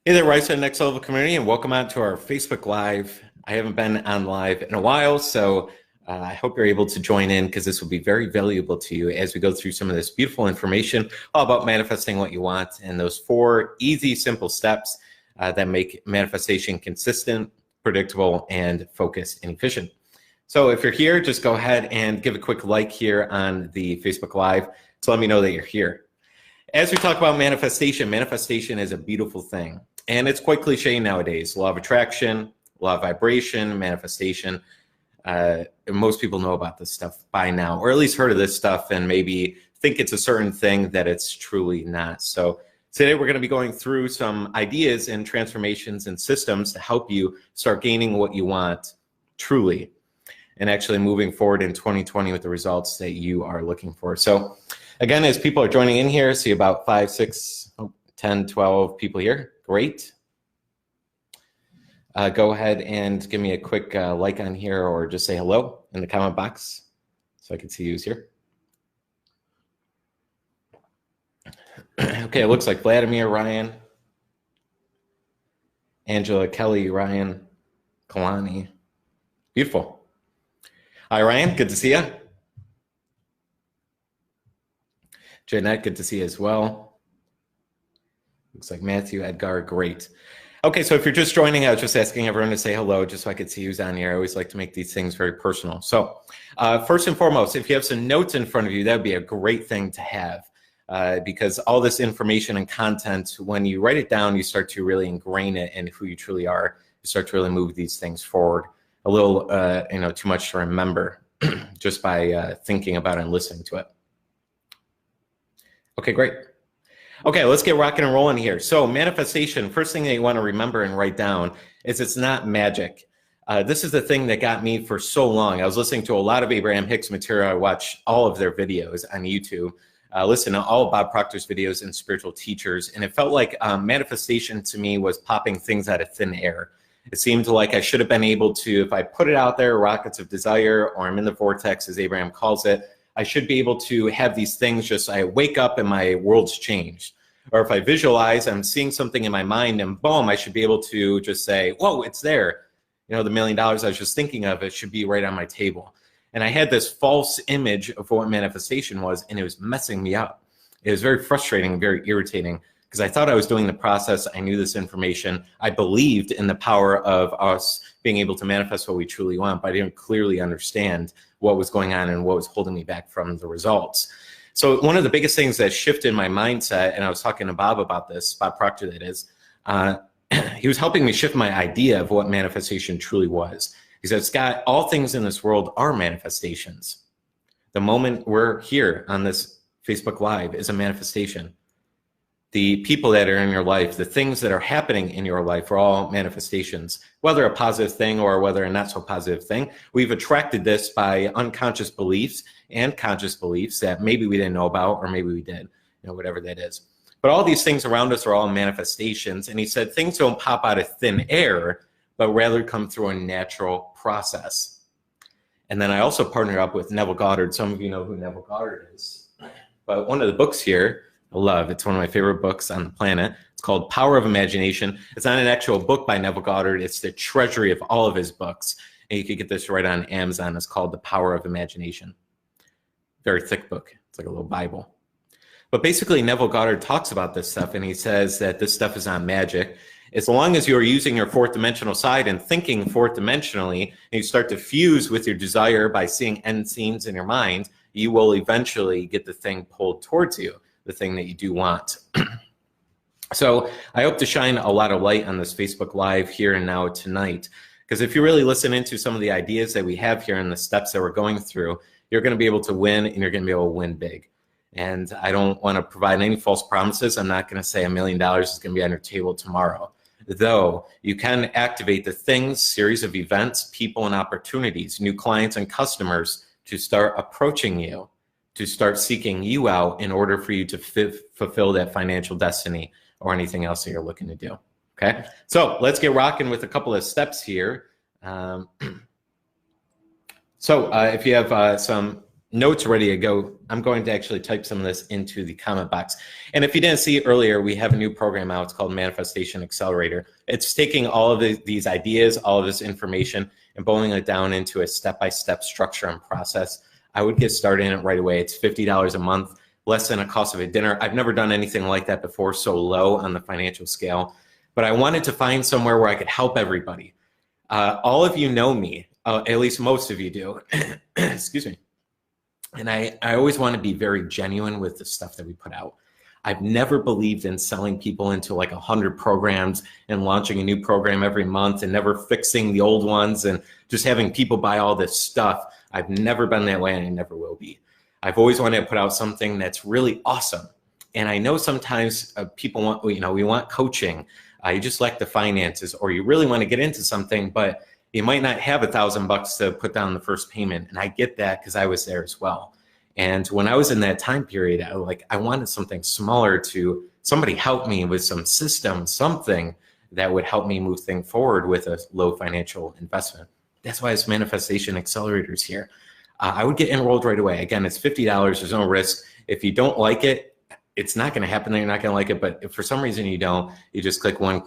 Hey there, Rise to the Next Level community, and welcome out to our Facebook Live. I haven't been on live in a while, so I hope you're able to join in because this will be very valuable to you as we go through some of this beautiful information all about manifesting what you want and those 4 easy, simple steps that make manifestation consistent, predictable, and focused and efficient. So if you're here, just go ahead and give a quick like here on the Facebook Live to let me know that you're here. As we talk about manifestation, manifestation is a beautiful thing. And it's quite cliche nowadays. Law of attraction, law of vibration, manifestation. Most people know about this stuff by now, or at least heard of this stuff and maybe think it's a certain thing that it's truly not. So today we're going to be going through some ideas and transformations and systems to help you start gaining what you want truly and actually moving forward in 2020 with the results that you are looking for. So again, as people are joining in here, see about 5, 6, 10, 12 people here. Great. Go ahead and give me a quick like on here or just say hello in the comment box so I can see who's here. Okay, it looks like Vladimir, Ryan, Angela, Kelly, Ryan, Kalani. Beautiful. Hi, Ryan. Good to see you. Jeanette, good to see you as well. Looks like Matthew, Edgar, great. Okay, so if you're just joining, I was just asking everyone to say hello just so I could see who's on here. I always like to make these things very personal. So first and foremost, if you have some notes in front of you, that would be a great thing to have because all this information and content, when you write it down, you start to really ingrain it in who you truly are. You start to really move these things forward. A little, too much to remember just by thinking about it and listening to it. Okay, great. Okay, let's get rocking and rolling here. So manifestation, first thing that you want to remember and write down is it's not magic. This is the thing that got me for so long. I was listening to a lot of Abraham Hicks material. I watched all of their videos on YouTube, listen to all of Bob Proctor's videos and spiritual teachers, and it felt like manifestation to me was popping things out of thin air. It seemed like I should have been able to, if I put it out there, rockets of desire, or I'm in the vortex, as Abraham calls it, I should be able to have these things just, I wake up and my world's changed. Or if I visualize, I'm seeing something in my mind and boom, I should be able to just say, whoa, it's there. You know, the $1 million I was just thinking of, it should be right on my table. And I had this false image of what manifestation was, and it was messing me up. It was very frustrating, very irritating, because I thought I was doing the process. I knew this information. I believed in the power of us being able to manifest what we truly want, but I didn't clearly understand what was going on and what was holding me back from the results. So one of the biggest things that shifted my mindset, and I was talking to Bob about this, Bob Proctor that is, he was helping me shift my idea of what manifestation truly was. He said, Scott, all things in this world are manifestations. The moment we're here on this Facebook Live is a manifestation. The people that are in your life, the things that are happening in your life are all manifestations, whether a positive thing or whether a not so positive thing. We've attracted this by unconscious beliefs and conscious beliefs that maybe we didn't know about or maybe we did, whatever that is. But all these things around us are all manifestations. And he said things don't pop out of thin air, but rather come through a natural process. And then I also partnered up with Neville Goddard. Some of you know who Neville Goddard is. But one of the books here, I love. It's one of my favorite books on the planet. It's called Power of Imagination. It's not an actual book by Neville Goddard. It's the treasury of all of his books. And you can get this right on Amazon. It's called The Power of Imagination. Very thick book. It's like a little Bible. But basically, Neville Goddard talks about this stuff, and he says that this stuff is not magic. As long as you are using your fourth dimensional side and thinking fourth dimensionally, and you start to fuse with your desire by seeing end scenes in your mind, you will eventually get the thing pulled towards you, the thing that you do want. So I hope to shine a lot of light on this Facebook Live here and now tonight, because if you really listen into some of the ideas that we have here and the steps that we're going through, you're going to be able to win, and you're going to be able to win big. And I don't want to provide any false promises. I'm not going to say $1 million is going to be on your table tomorrow. Though you can activate the things, series of events, people, and opportunities, new clients and customers to start approaching you, to start seeking you out in order for you to fulfill that financial destiny or anything else that you're looking to do. Okay, so let's get rocking with a couple of steps here. So if you have some notes ready to go, I'm going to actually type some of this into the comment box. And if you didn't see earlier, we have a new program out. It's called Manifestation Accelerator. It's taking all of these ideas, all of this information, and boiling it down into a step-by-step structure and process. I would get started in it right away. It's $50 a month, less than a cost of a dinner. I've never done anything like that before, so low on the financial scale. But I wanted to find somewhere where I could help everybody. All of you know me, at least most of you do. Excuse me. And I always want to be very genuine with the stuff that we put out. I've never believed in selling people into like 100 programs and launching a new program every month and never fixing the old ones and just having people buy all this stuff. I've never been that way, and I never will be. I've always wanted to put out something that's really awesome. And I know sometimes people want, we want coaching. You just lack the finances, or you really want to get into something, but you might not have $1,000 to put down the first payment. And I get that because I was there as well. And when I was in that time period, I wanted something smaller to somebody help me with some system, something that would help me move things forward with a low financial investment. That's why this Manifestation Accelerator is here. I would get enrolled right away. Again, it's $50. There's no risk. If you don't like it, it's not going to happen. You're not going to like it. But if for some reason you don't, you just click one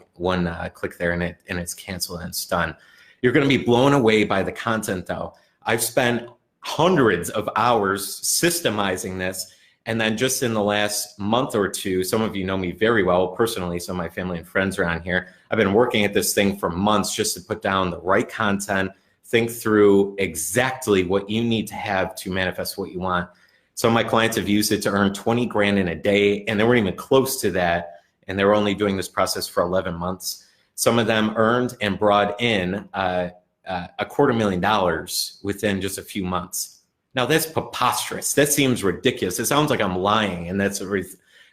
click there, and it's canceled and it's done. You're going to be blown away by the content, though. I've spent hundreds of hours systemizing this. And then just in the last month or two, some of you know me very well personally, some of my family and friends are on here. I've been working at this thing for months just to put down the right content, think through exactly what you need to have to manifest what you want. Some of my clients have used it to earn 20 grand in a day, and they weren't even close to that. And they were only doing this process for 11 months. Some of them earned and brought in $250,000 within just a few months. Now that's preposterous. That seems ridiculous. It sounds like I'm lying, and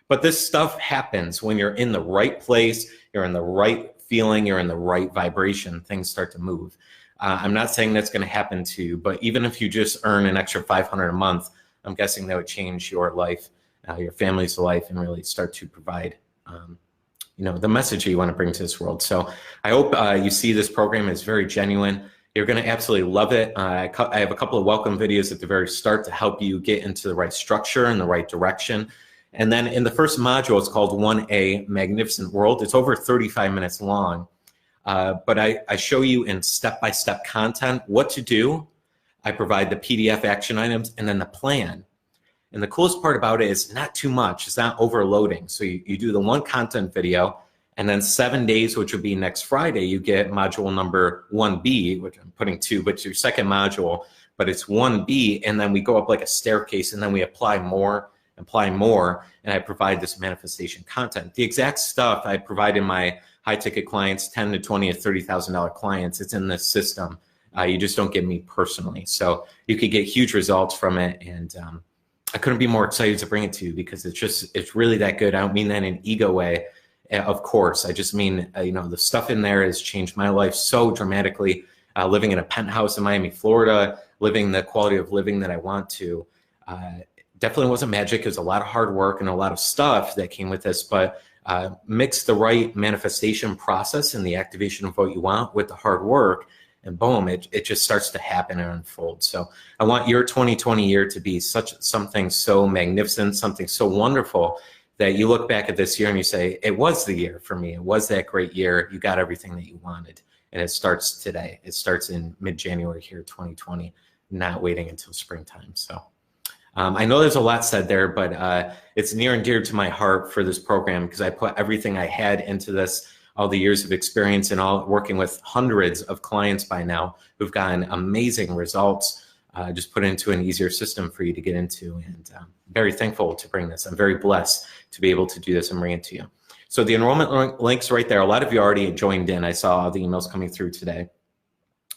but this stuff happens when you're in the right place, you're in the right feeling, you're in the right vibration, things start to move. I'm not saying that's going to happen to you, but even if you just earn an extra $500 a month, I'm guessing that would change your life, your family's life, and really start to provide the message that you want to bring to this world. So I hope you see this program is very genuine. You're going to absolutely love it. I have a couple of welcome videos at the very start to help you get into the right structure and the right direction. And then in the first module, it's called 1A, Magnificent World. It's over 35 minutes long. But I show you in step-by-step content what to do. I provide the PDF action items and then the plan. And the coolest part about it is not too much. It's not overloading. So you do the one content video, and then 7 days, which would be next Friday, you get module number 1B, which I'm putting 2, but it's your second module, but it's 1B. And then we go up like a staircase, and then we apply more, and I provide this manifestation content. The exact stuff I provide in my high ticket clients, 10 to 20 to $30,000 clients, it's in this system. You just don't get me personally. So you could get huge results from it. And I couldn't be more excited to bring it to you because it's really that good. I don't mean that in an ego way, of course. I just mean, the stuff in there has changed my life so dramatically. Living in a penthouse in Miami, Florida, living the quality of living that I want to. Definitely wasn't magic. It was a lot of hard work and a lot of stuff that came with this, but mix the right manifestation process and the activation of what you want with the hard work, and boom, it just starts to happen and unfold. So I want your 2020 year to be something so magnificent, something so wonderful that you look back at this year and you say, it was the year for me. It was that great year. You got everything that you wanted. And it starts today. It starts in mid-January here, 2020, not waiting until springtime. So I know there's a lot said there, but it's near and dear to my heart for this program because I put everything I had into this, all the years of experience and all working with hundreds of clients by now who've gotten amazing results. Just put it into an easier system for you to get into, and very thankful to bring this. I'm very blessed to be able to do this and bring it to you. So the enrollment link's right there. A lot of you already joined in. I saw all the emails coming through today.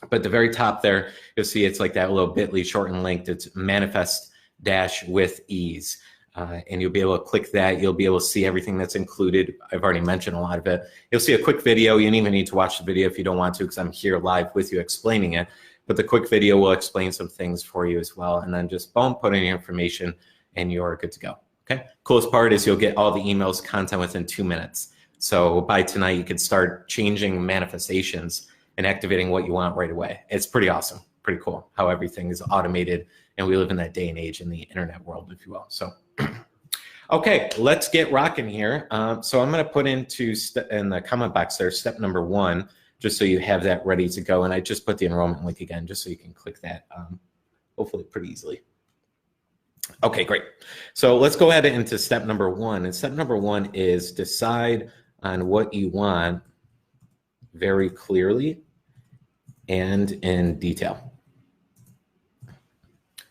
But at the very top there, you'll see it's like that little bit.ly shortened link that's manifest-with ease. And you'll be able to click that. You'll be able to see everything that's included. I've already mentioned a lot of it. You'll see a quick video. You don't even need to watch the video if you don't want to, because I'm here live with you explaining it. But the quick video will explain some things for you as well. And then just boom, put in your information and you're good to go. Okay. Coolest part is you'll get all the emails content within 2 minutes. So by tonight, you can start changing manifestations and activating what you want right away. It's pretty awesome. Pretty cool how everything is automated And we live in that day and age in the internet world, if you will. So, okay, let's get rocking here. So I'm going to put into in the comment box there, step number 1, just so you have that ready to go. And I just put the enrollment link again, just so you can click that, hopefully pretty easily. Okay, great. So let's go ahead into step number 1. And step number 1 is decide on what you want very clearly and in detail.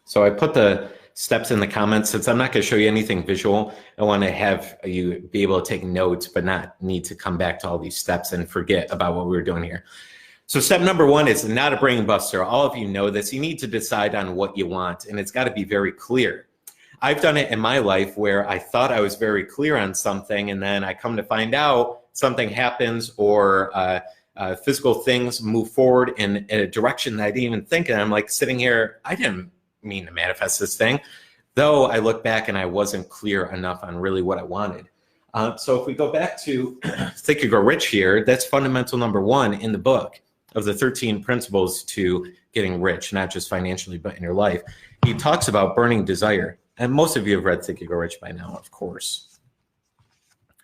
So I put the steps in the comments. Since I'm not going to show you anything visual, I want to have you be able to take notes, but not need to come back to all these steps and forget about what we were doing here. So step number 1 is not a brain buster. All of you know this. You need to decide on what you want, and it's got to be very clear. I've done it in my life where I thought I was very clear on something, and then I come to find out something happens, or physical things move forward in a direction that I didn't even think. And I'm like sitting here, I didn't mean to manifest this thing, though I look back and I wasn't clear enough on really what I wanted. So if we go back to Think and Grow Rich here, that's fundamental number 1 in the book of the 13 principles to getting rich, not just financially, but in your life. He talks about burning desire. And most of you have read Think and Grow Rich by now, of course.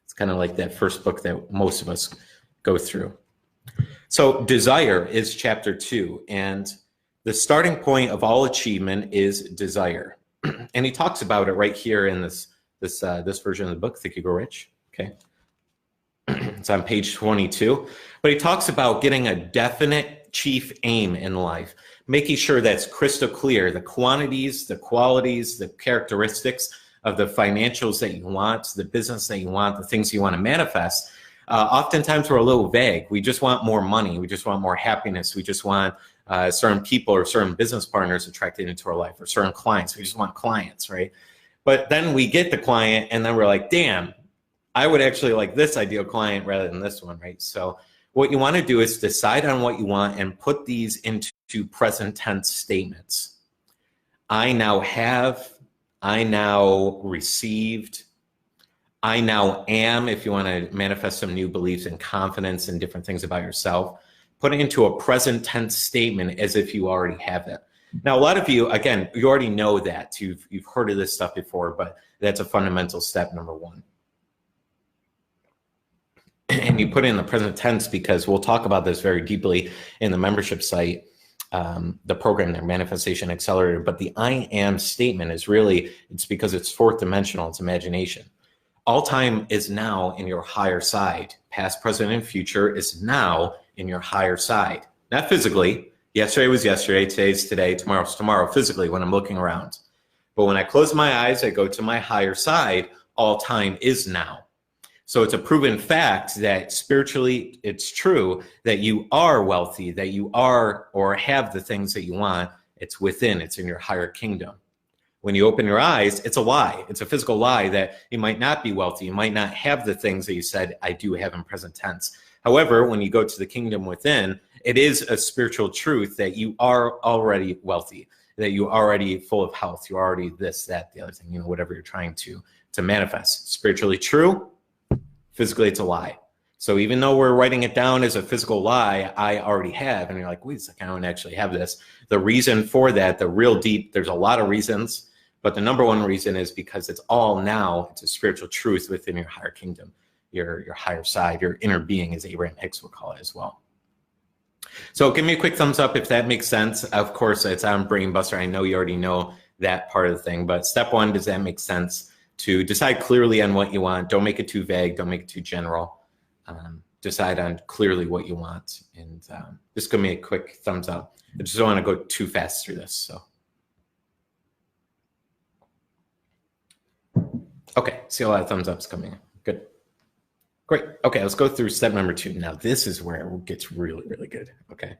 It's kind of like that first book that most of us go through. So desire is chapter 2, and the starting point of all achievement is desire. And he talks about it right here in this version of the book, Think and Grow Rich. Okay. It's on page 22. But he talks about getting a definite chief aim in life, making sure that's crystal clear, the quantities, the qualities, the characteristics of the financials that you want, the business that you want, the things you want to manifest. Oftentimes we're a little vague. We just want more money. We just want more happiness. We just want certain people or certain business partners attracted into our life, or certain clients. We just want clients, right? But then we get the client and then we're like, damn, I would actually like this ideal client rather than this one, right? So what you want to do is decide on what you want and put these into present tense statements. I now have, I now received, I now am, if you want to manifest some new beliefs and confidence and different things about yourself. Put it into a present tense statement as if you already have it. Now, a lot of you, again, you already know that. You've heard of this stuff before, but that's a fundamental step number 1. And you put it in the present tense because we'll talk about this very deeply in the membership site, the program, their Manifestation Accelerator. But the I am statement is really, it's because it's 4th dimensional, it's imagination. All time is now in your higher side. Past, present, and future is now in your higher side. Not physically. Yesterday was yesterday, today's today, tomorrow's tomorrow, physically when I'm looking around. But when I close my eyes, I go to my higher side, all time is now. So it's a proven fact that spiritually it's true that you are wealthy, that you are or have the things that you want. It's within, it's in your higher kingdom. When you open your eyes, it's a lie. It's a physical lie that you might not be wealthy. You might not have the things that you said, I do have in present tense. However, when you go to the kingdom within, it is a spiritual truth that you are already wealthy, that you're already full of health. You're already this, that, the other thing, you know, whatever you're trying to manifest. Spiritually true, physically it's a lie. So even though we're writing it down as a physical lie, I already have, and you're like, wait a second, I don't actually have this. The reason for that, the real deep, there's a lot of reasons, but the number 1 reason is because it's all now, it's a spiritual truth within your higher kingdom, your higher side, your inner being, as Abraham Hicks would call it as well. So give me a quick thumbs up if that makes sense. Of course, it's on Brain Buster. I know you already know that part of the thing, but step 1, does that make sense? To decide clearly on what you want. Don't make it too vague. Don't make it too general. Decide on clearly what you want. And just give me a quick thumbs up. I just don't want to go too fast through this. So, okay, see a lot of thumbs ups coming. Good. Great. Okay, let's go through step number 2. Now, this is where it gets really, really good. Okay.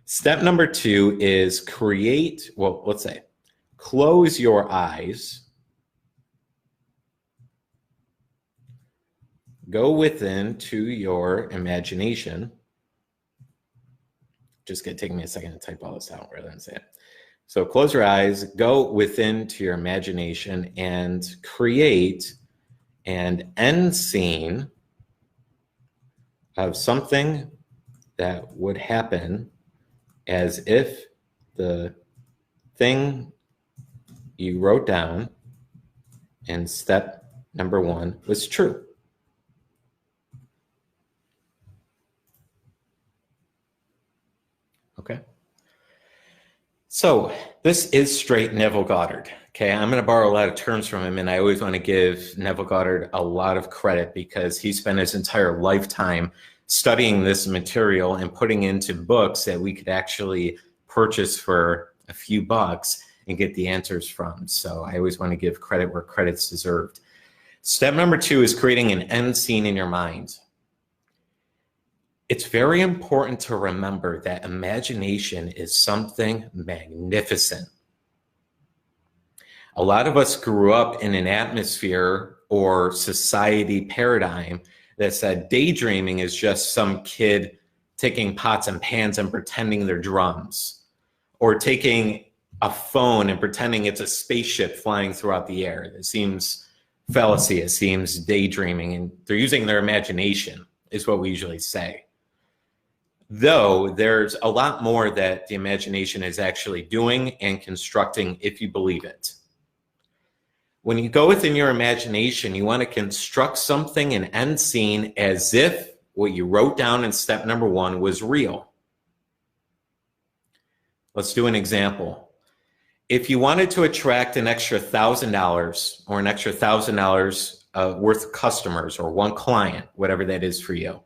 Step number 2 is create, well, let's say, close your eyes. Go within to your imagination. Just gonna take me a second to type all this out rather than say it. So close your eyes, go within to your imagination and create an end scene of something that would happen as if the thing you wrote down in step number 1 was true. Okay. So this is straight Neville Goddard. Okay, I'm going to borrow a lot of terms from him, and I always want to give Neville Goddard a lot of credit because he spent his entire lifetime studying this material and putting into books that we could actually purchase for a few bucks and get the answers from. So I always want to give credit where credit's deserved. Step number 2 is creating an end scene in your mind. It's very important to remember that imagination is something magnificent. A lot of us grew up in an atmosphere or society paradigm that said daydreaming is just some kid taking pots and pans and pretending they're drums, or taking a phone and pretending it's a spaceship flying throughout the air. It seems fallacy, it seems daydreaming, and they're using their imagination is what we usually say. Though there's a lot more that the imagination is actually doing and constructing if you believe it. When you go within your imagination, you want to construct something, an end scene, as if what you wrote down in step number 1 was real. Let's do an example. If you wanted to attract an extra $1,000 or an extra $1,000 worth of customers or one client, whatever that is for you,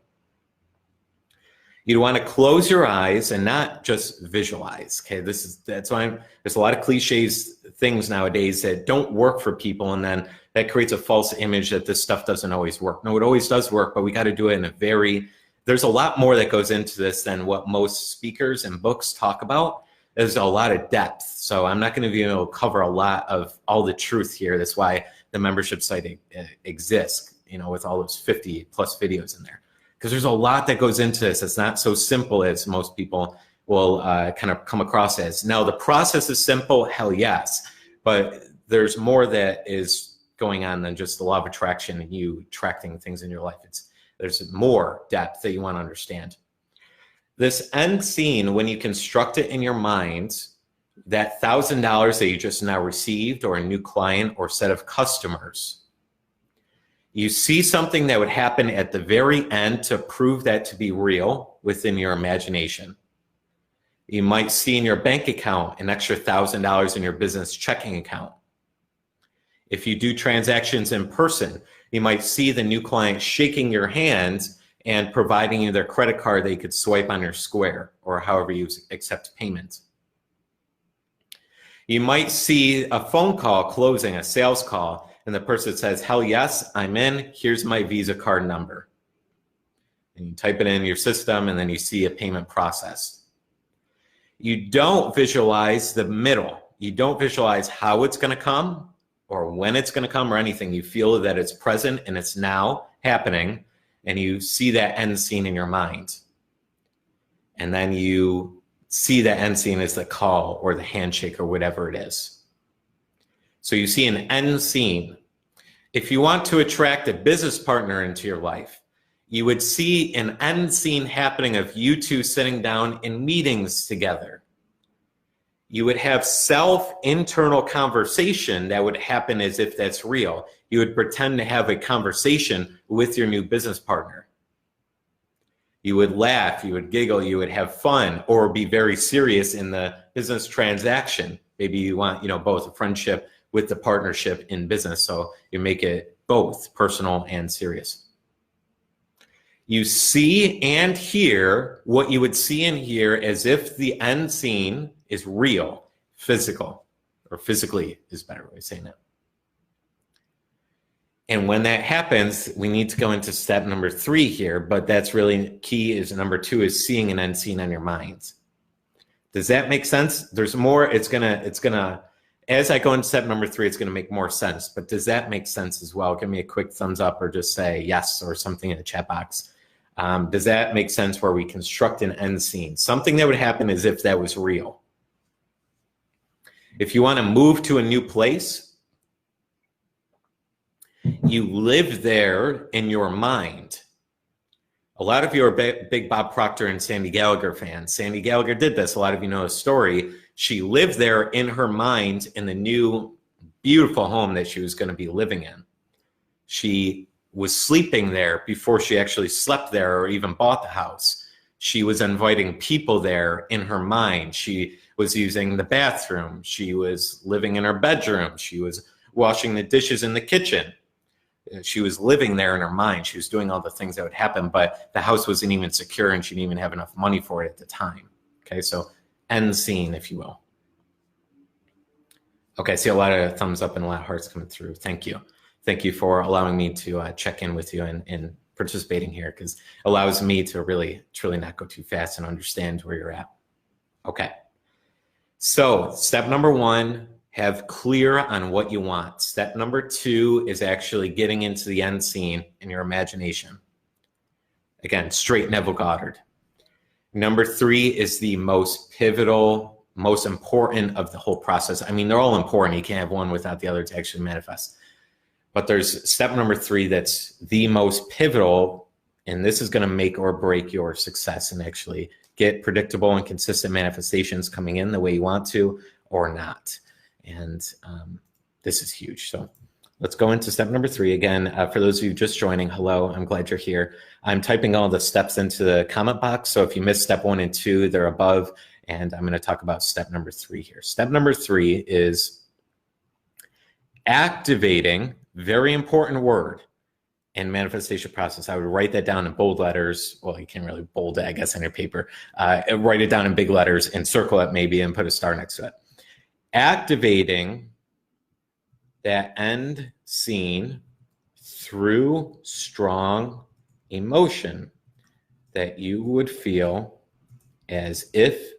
you'd want to close your eyes and not just visualize. Okay, that's why there's a lot of cliches, things nowadays that don't work for people, and then that creates a false image that this stuff doesn't always work. No, it always does work, but we got to do it in there's a lot more that goes into this than what most speakers and books talk about. There's a lot of depth, so I'm not going to be able to cover a lot of all the truth here. That's why the membership site exists, with all those 50 plus videos in there. Because there's a lot that goes into this. It's not so simple as most people will kind of come across as. Now, the process is simple, hell yes, but there's more that is going on than just the law of attraction and you attracting things in your life. There's more depth that you want to understand. This end scene, when you construct it in your mind, that $1,000 that you just now received, or a new client or set of customers, you see something that would happen at the very end to prove that to be real within your imagination. You might see in your bank account an extra $1,000 in your business checking account. If you do transactions in person, you might see the new client shaking your hand and providing you their credit card that you could swipe on your Square or however you accept payment. You might see a phone call closing, a sales call, and the person says, hell yes, I'm in, here's my Visa card number. And you type it in your system, and then you see a payment processed. You don't visualize the middle. You don't visualize how it's going to come or when it's going to come or anything. You feel that it's present and it's now happening, and you see that end scene in your mind. And then you see that end scene as the call or the handshake or whatever it is. So you see an end scene. If you want to attract a business partner into your life, you would see an end scene happening of you two sitting down in meetings together. You would have internal conversation that would happen as if that's real. You would pretend to have a conversation with your new business partner. You would laugh, you would giggle, you would have fun, or be very serious in the business transaction. Maybe you want, both a friendship with the partnership in business. So you make it both personal and serious. You see and hear what you would see and hear as if the end scene is real, physical, or physically is a better way of saying that. And when that happens, we need to go into step number 3 here, but that's really key. Is number 2 is seeing an end scene on your mind. Does that make sense? There's more. It's gonna, as I go into step number 3, it's gonna make more sense, but does that make sense as well? Give me a quick thumbs up or just say yes or something in the chat box. Does that make sense where we construct an end scene? Something that would happen as if that was real. If you want to move to a new place, you live there in your mind. A lot of you are big Bob Proctor and Sandy Gallagher fans. Sandy Gallagher did this. A lot of you know the story. She lived there in her mind in the new beautiful home that she was going to be living in. She was sleeping there before she actually slept there or even bought the house. She was inviting people there in her mind. She was using the bathroom. She was living in her bedroom. She was washing the dishes in the kitchen. She was living there in her mind. She was doing all the things that would happen, but the house wasn't even secure and she didn't even have enough money for it at the time. Okay, so end scene, if you will. Okay, I see a lot of thumbs up and a lot of hearts coming through. Thank you. Thank you for allowing me to check in with you and participating here, because it allows me to really, truly not go too fast and understand where you're at. Okay, so step number 1, have clear on what you want. Step number 2 is actually getting into the end scene in your imagination. Again, straight Neville Goddard. Number 3 is the most pivotal, most important of the whole process. I mean, they're all important. You can't have one without the other to actually manifest. But there's step number 3 that's the most pivotal, and this is going to make or break your success and actually get predictable and consistent manifestations coming in the way you want to or not. And this is huge. So let's go into step number 3. Again, for those of you just joining, hello, I'm glad you're here. I'm typing all the steps into the comment box. So if you missed step 1 and 2, they're above. And I'm going to talk about step number 3 here. Step number 3 is activating. Very important word in manifestation process. I would write that down in bold letters. Well, you can't really bold it, I guess, on your paper. Write it down in big letters and circle it maybe and put a star next to it. Activating that end scene through strong emotion that you would feel as if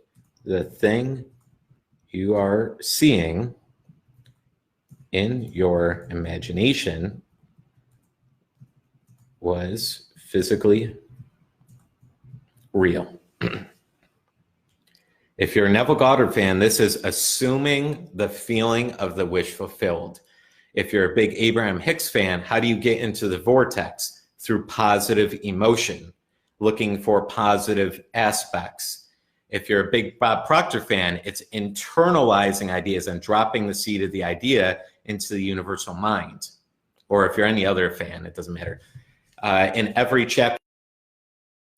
the thing you are seeing in your imagination was physically real. If you're a Neville Goddard fan, this is assuming the feeling of the wish fulfilled. If you're a big Abraham Hicks fan, how do you get into the vortex? Through positive emotion, looking for positive aspects. If you're a big Bob Proctor fan, it's internalizing ideas and dropping the seed of the idea into the universal mind. Or if you're any other fan, it doesn't matter. In every chapter,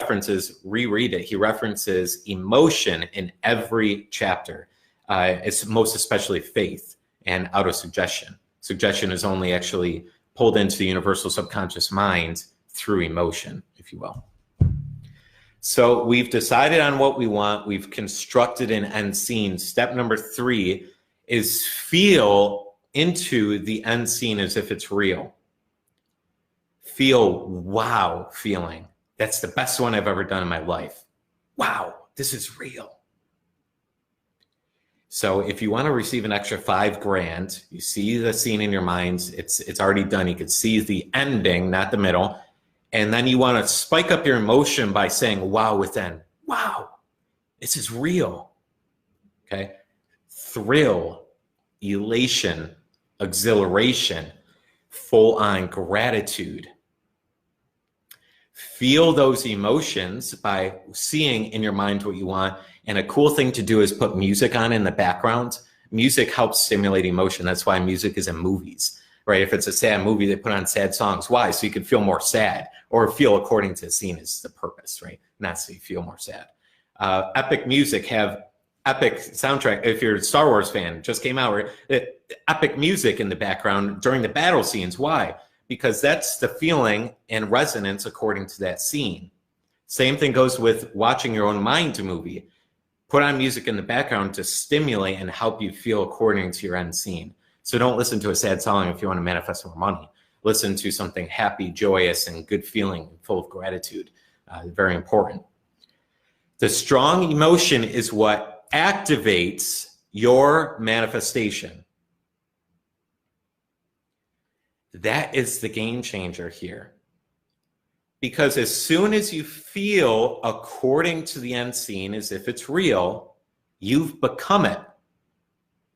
he references, reread it, he references emotion in every chapter. It's most especially faith and autosuggestion. Suggestion is only actually pulled into the universal subconscious mind through emotion, if you will. So we've decided on what we want. We've constructed an end scene. Step number 3 is feel into the end scene as if it's real. Feel wow feeling. That's the best one I've ever done in my life. Wow, this is real. So if you want to receive an extra $5,000, you see the scene in your mind. It's already done. You can see the ending, not the middle. And then you want to spike up your emotion by saying wow within. Wow, this is real. Okay. Thrill, elation, exhilaration, full-on gratitude. Feel those emotions by seeing in your mind what you want. And a cool thing to do is put music on in the background. Music helps stimulate emotion. That's why music is in movies, right? If it's a sad movie, they put on sad songs. Why? So you can feel more sad, or feel according to the scene is the purpose, right? Not so you feel more sad. Epic music have epic soundtrack. If you're a Star Wars fan, just came out, epic music in the background during the battle scenes. Why? Because that's the feeling and resonance according to that scene. Same thing goes with watching your own mind movie. Put on music in the background to stimulate and help you feel according to your end scene. So don't listen to a sad song if you want to manifest more money. Listen to something happy, joyous, and good feeling, full of gratitude. Very important. The strong emotion is what activates your manifestation. That is the game changer here. Because as soon as you feel according to the end scene as if it's real, you've become it.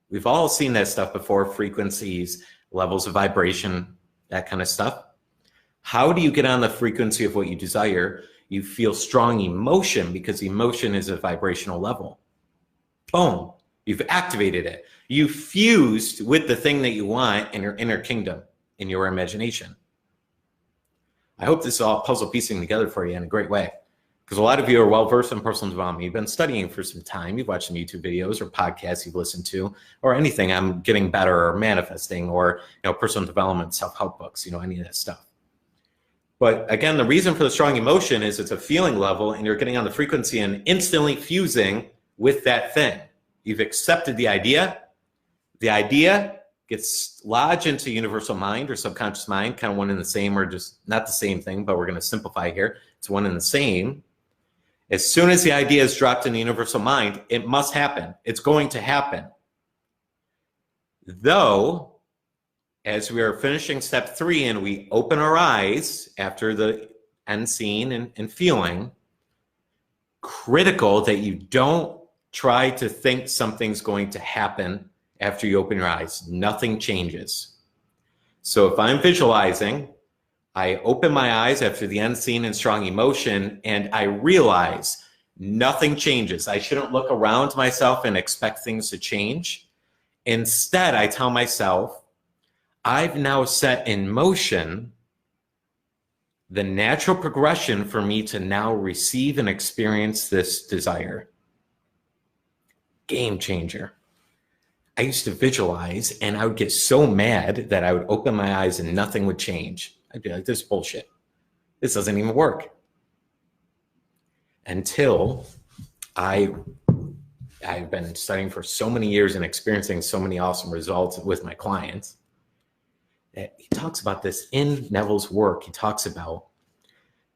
We've all seen that stuff before, frequencies, levels of vibration, that kind of stuff. How do you get on the frequency of what you desire? You feel strong emotion, because emotion is a vibrational level. Boom. You've activated it. You fused with the thing that you want in your inner kingdom, in your imagination. I hope this is all puzzle piecing together for you in a great way, because a lot of you are well-versed in personal development. You've been studying for some time. You've watched some YouTube videos or podcasts you've listened to, or anything on getting better or manifesting, or personal development, self-help books, any of that stuff. But again, the reason for the strong emotion is it's a feeling level, and you're getting on the frequency and instantly fusing with that thing. You've accepted the idea. The idea gets lodged into universal mind or subconscious mind, kind of one and the same, or just not the same thing, but we're going to simplify here. It's one and the same. As soon as the idea is dropped in the universal mind, it must happen. It's going to happen. Though, as we are finishing step 3 and we open our eyes after the end scene and feeling, critical that you don't try to think something's going to happen after you open your eyes. Nothing changes. So if I'm visualizing, I open my eyes after the end scene and strong emotion, and I realize nothing changes. I shouldn't look around myself and expect things to change. Instead, I tell myself, I've now set in motion the natural progression for me to now receive and experience this desire. Game changer. I used to visualize, and I would get so mad that I would open my eyes and nothing would change. I'd be like, this is bullshit. This doesn't even work. Until I've been studying for so many years and experiencing so many awesome results with my clients. He talks about this in Neville's work. He talks about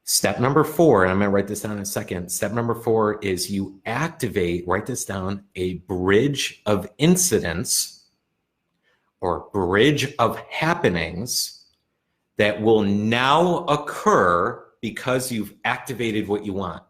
step number 4, and I'm going to write this down in a second. Step number 4 is you activate, write this down, a bridge of incidents or bridge of happenings that will now occur because you've activated what you want.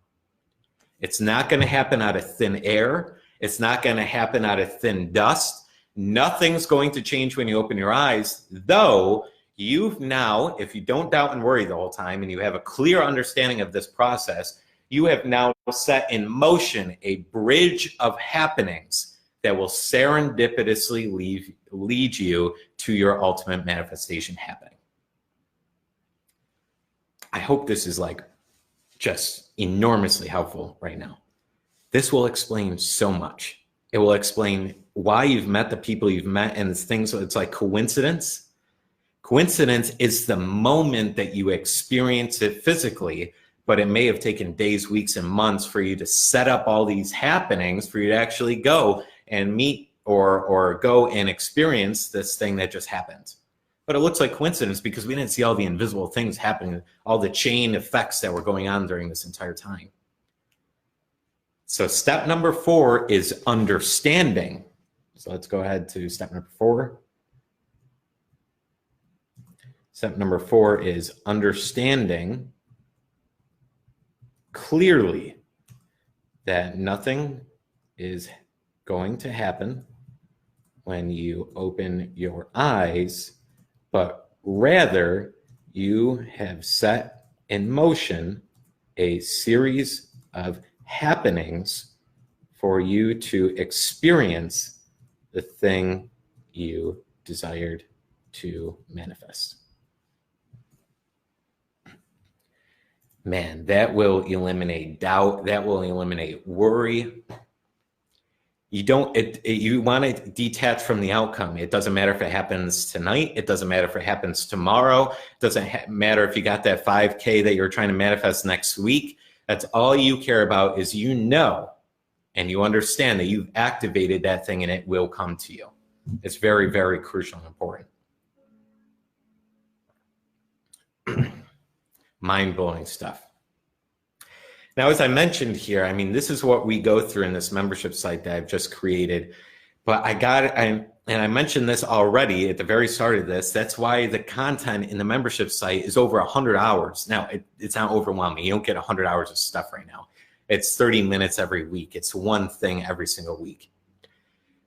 It's not going to happen out of thin air. It's not going to happen out of thin dust. Nothing's going to change when you open your eyes, though you've now, if you don't doubt and worry the whole time and you have a clear understanding of this process, you have now set in motion a bridge of happenings that will serendipitously lead you to your ultimate manifestation happening. I hope this is just enormously helpful right now. This will explain so much. It will explain why you've met the people you've met, and it's like coincidence. Coincidence is the moment that you experience it physically, but it may have taken days, weeks, and months for you to set up all these happenings for you to actually go and meet or go and experience this thing that just happened. But it looks like coincidence because we didn't see all the invisible things happening, all the chain effects that were going on during this entire time. So step number 4 is understanding. So let's go ahead to step number 4. Step number 4 is understanding clearly that nothing is going to happen when you open your eyes, but rather you have set in motion a series of happenings for you to experience the thing you desired to manifest. Man, that will eliminate doubt. That will eliminate worry. You want to detach from the outcome. It doesn't matter if it happens tonight. It doesn't matter if it happens tomorrow. It doesn't matter if you got that 5K that you're trying to manifest next week. That's all you care about is and you understand that you've activated that thing and it will come to you. It's very, very crucial and important. Mind-blowing stuff. Now, as I mentioned here, this is what we go through in this membership site that I've just created. But and I mentioned this already at the very start of this. That's why the content in the membership site is over 100 hours. Now, it's not overwhelming. You don't get 100 hours of stuff right now. It's 30 minutes every week. It's one thing every single week.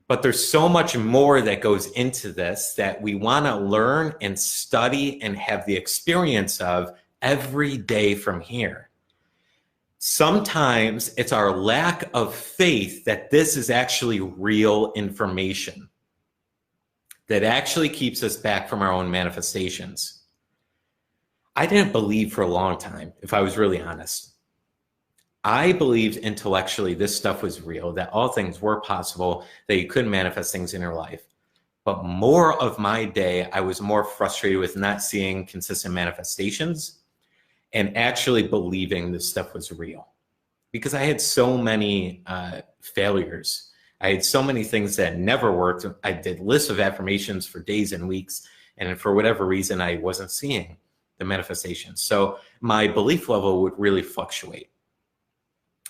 But there's so much more that goes into this that we want to learn and study and have the experience of every day from here. Sometimes it's our lack of faith that this is actually real information that actually keeps us back from our own manifestations. I didn't believe for a long time, if I was really honest. I believed intellectually this stuff was real, that all things were possible, that you could manifest things in your life. But more of my day, I was more frustrated with not seeing consistent manifestations and actually believing this stuff was real. Because I had so many failures. I had so many things that never worked. I did lists of affirmations for days and weeks, and for whatever reason, I wasn't seeing the manifestations. So my belief level would really fluctuate.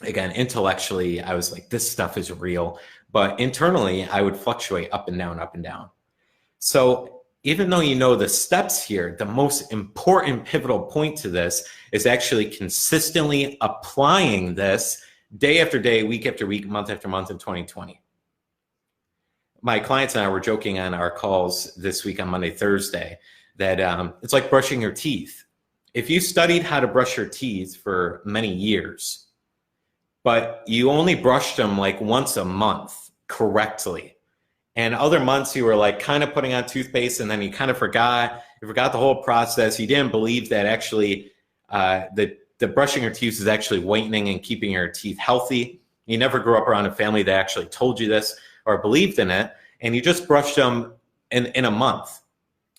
Again, intellectually, I was like, this stuff is real. But internally, I would fluctuate up and down, up and down. So even though you know the steps here, the most important pivotal point to this is actually consistently applying this day after day, week after week, month after month in 2020. My clients and I were joking on our calls this week on Monday, Thursday, that it's like brushing your teeth. If you studied how to brush your teeth for many years, but you only brushed them like once a month correctly, and other months you were like kind of putting on toothpaste and then you kind of forgot, you forgot the whole process, you didn't believe that actually the brushing your teeth is actually whitening and keeping your teeth healthy. You never grew up around a family that actually told you this or believed in it, and you just brushed them in a month.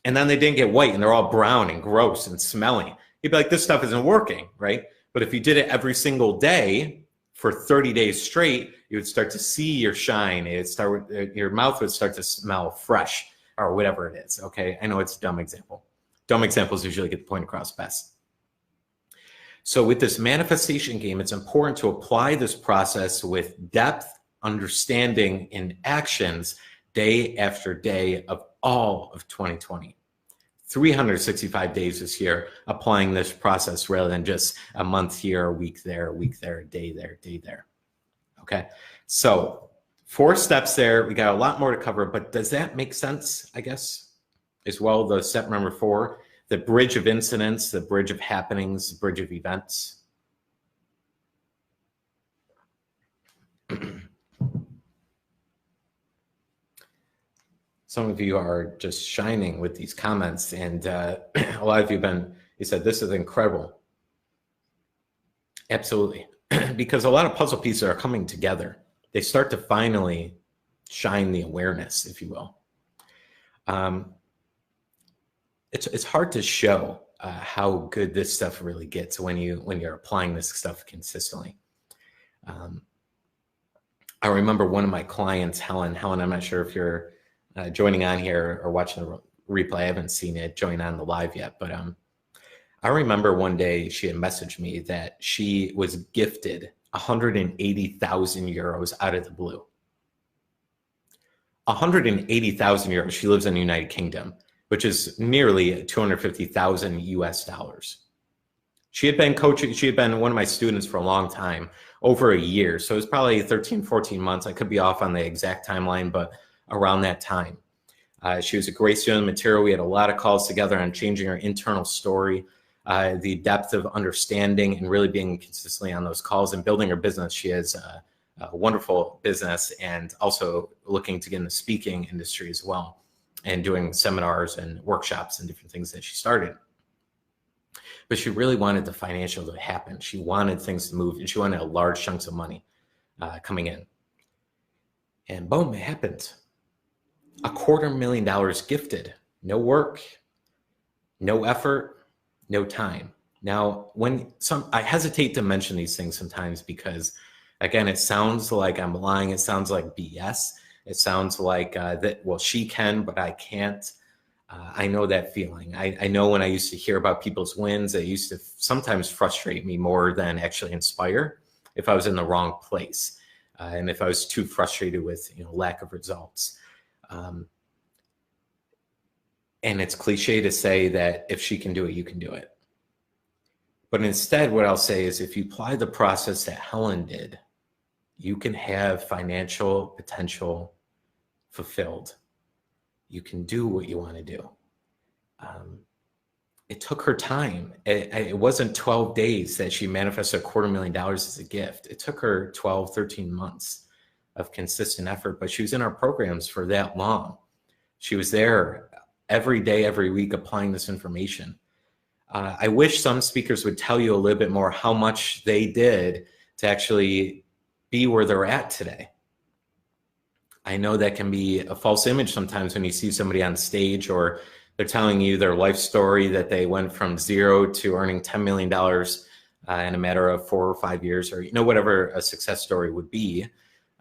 And then they didn't get white and they're all brown and gross and smelly. You'd be like, this stuff isn't working, right? But if you did it every single day for 30 days straight, you would start to see your shine. Your mouth would start to smell fresh or whatever it is, okay? I know it's a dumb example. Dumb examples usually get the point across best. So with this manifestation game, it's important to apply this process with depth, understanding, and actions day after day of all of 2020. 365 days this year applying this process rather than just a month here, a week there, a day there. Okay, so 4 steps there. We got a lot more to cover, but does that make sense, I guess, as well? The step number 4, the bridge of incidents, the bridge of happenings, the bridge of events. Some of you are just shining with these comments, and a lot of you said, this is incredible. Absolutely. Because a lot of puzzle pieces are coming together. They start to finally shine the awareness, if you will. It's hard to show how good this stuff really gets when you're applying this stuff consistently. I remember one of my clients, Helen, I'm not sure if you're joining on here or watching the replay. I haven't seen it join on the live yet, but I remember one day she had messaged me that she was gifted 180,000 euros out of the blue. 180,000 euros. She lives in the United Kingdom, which is nearly 250,000 US dollars. She had been coaching, she had been one of my students for a long time, over a year. So it was probably 13, 14 months. I could be off on the exact timeline, but around that time. She was a great student of material. We had a lot of calls together on changing her internal story, the depth of understanding and really being consistently on those calls and building her business. She has a wonderful business and also looking to get in the speaking industry as well and doing seminars and workshops and different things that she started. But she really wanted the financial to happen. She wanted things to move and she wanted large chunks of money coming in. And boom, it happened. $250,000 gifted, no work, no effort, no time. Now, I hesitate to mention these things sometimes because, again, it sounds like I'm lying. It sounds like BS. It sounds like well, she can, but I can't. I know that feeling. I know when I used to hear about people's wins, it used to sometimes frustrate me more than actually inspire if I was in the wrong place. And if I was too frustrated with lack of results. And it's cliche to say that if she can do it, you can do it. But instead, what I'll say is if you apply the process that Helen did, you can have financial potential fulfilled. You can do what you want to do. it took her time. It wasn't 12 days that she manifested $250,000 as a gift. It took her 12, 13 months of consistent effort, but she was in our programs for that long. She was there every day, every week, applying this information. I wish some speakers would tell you a little bit more how much they did to actually be where they're at today. I know that can be a false image sometimes when you see somebody on stage or they're telling you their life story that they went from zero to earning $10 million in a matter of 4 or 5 years, or whatever a success story would be,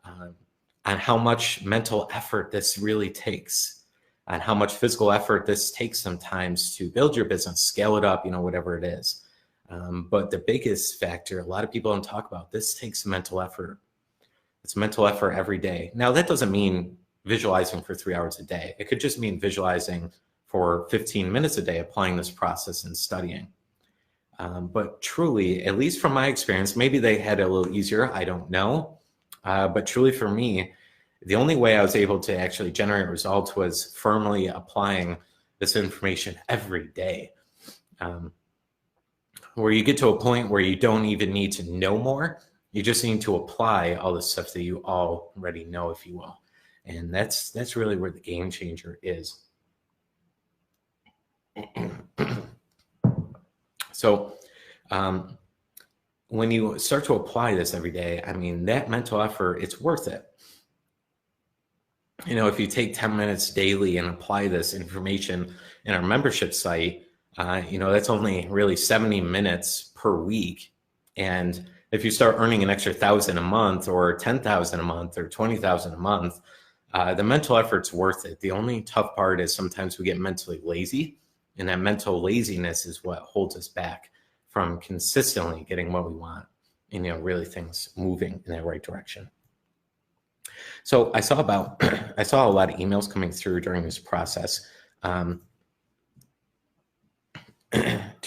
on how much mental effort this really takes, on how much physical effort this takes sometimes to build your business, scale it up, whatever it is. But the biggest factor, a lot of people don't talk about, this takes mental effort. It's mental effort every day. Now, that doesn't mean visualizing for 3 hours a day. It could just mean visualizing for 15 minutes a day, applying this process and studying. But truly, at least from my experience, maybe they had it a little easier, I don't know. But truly for me, the only way I was able to actually generate results was firmly applying this information every day. Where you get to a point where you don't even need to know more. You just need to apply all the stuff that you already know, if you will. And that's really where the game changer is. So when you start to apply this every day, I mean, that mental effort, it's worth it. If you take 10 minutes daily and apply this information in our membership site, that's only really 70 minutes per week. And if you start earning an extra 1,000 a month or 10,000 a month or 20,000 a month, the mental effort's worth it. The only tough part is sometimes we get mentally lazy, and that mental laziness is what holds us back from consistently getting what we want and, really things moving in that right direction. So I saw a lot of emails coming through during this process. To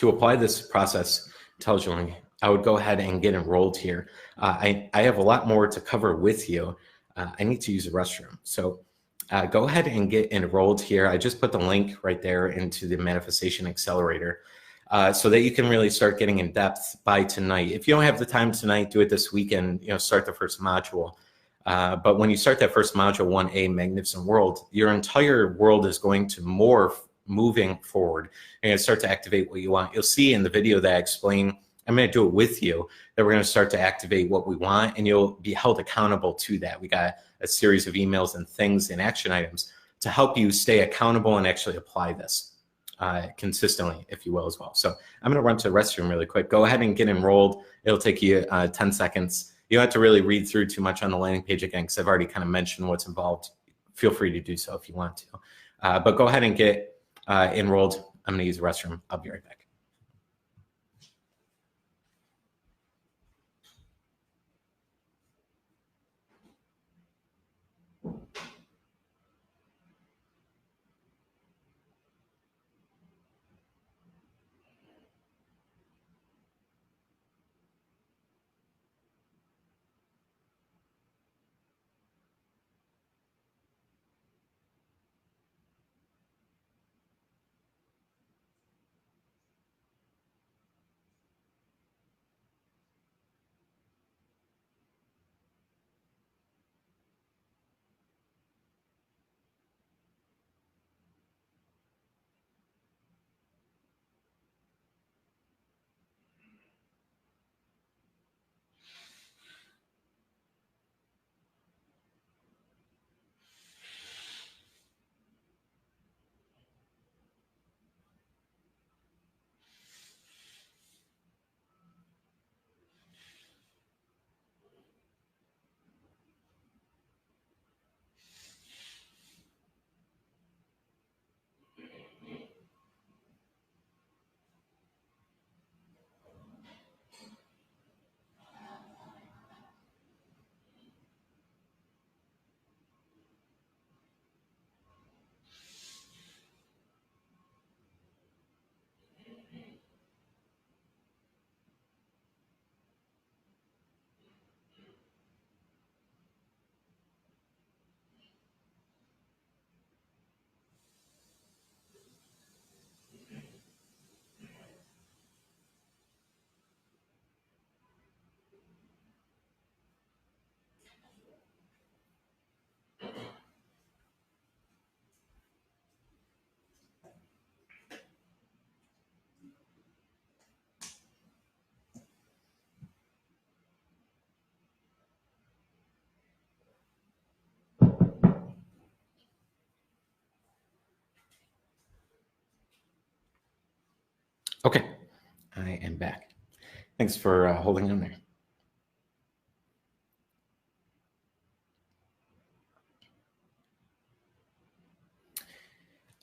apply this process intelligently, I would go ahead and get enrolled here. I have a lot more to cover with you. I need to use the restroom. So go ahead and get enrolled here. I just put the link right there into the Manifestation Accelerator so that you can really start getting in depth by tonight. If you don't have the time tonight, do it this weekend, start the first module. But when you start that first module, 1A, Magnificent World, your entire world is going to morph moving forward. You're going to start to activate what you want. You'll see in the video that I explain, I'm going to do it with you, that we're going to start to activate what we want, and you'll be held accountable to that. We got a series of emails and things and action items to help you stay accountable and actually apply this consistently, if you will, as well. So I'm going to run to the restroom really quick. Go ahead and get enrolled. It'll take you 10 seconds. You don't have to really read through too much on the landing page again, because I've already kind of mentioned what's involved. Feel free to do so if you want to. But go ahead and get enrolled. I'm going to use the restroom. I'll be right back. Okay, I am back. Thanks for holding on there.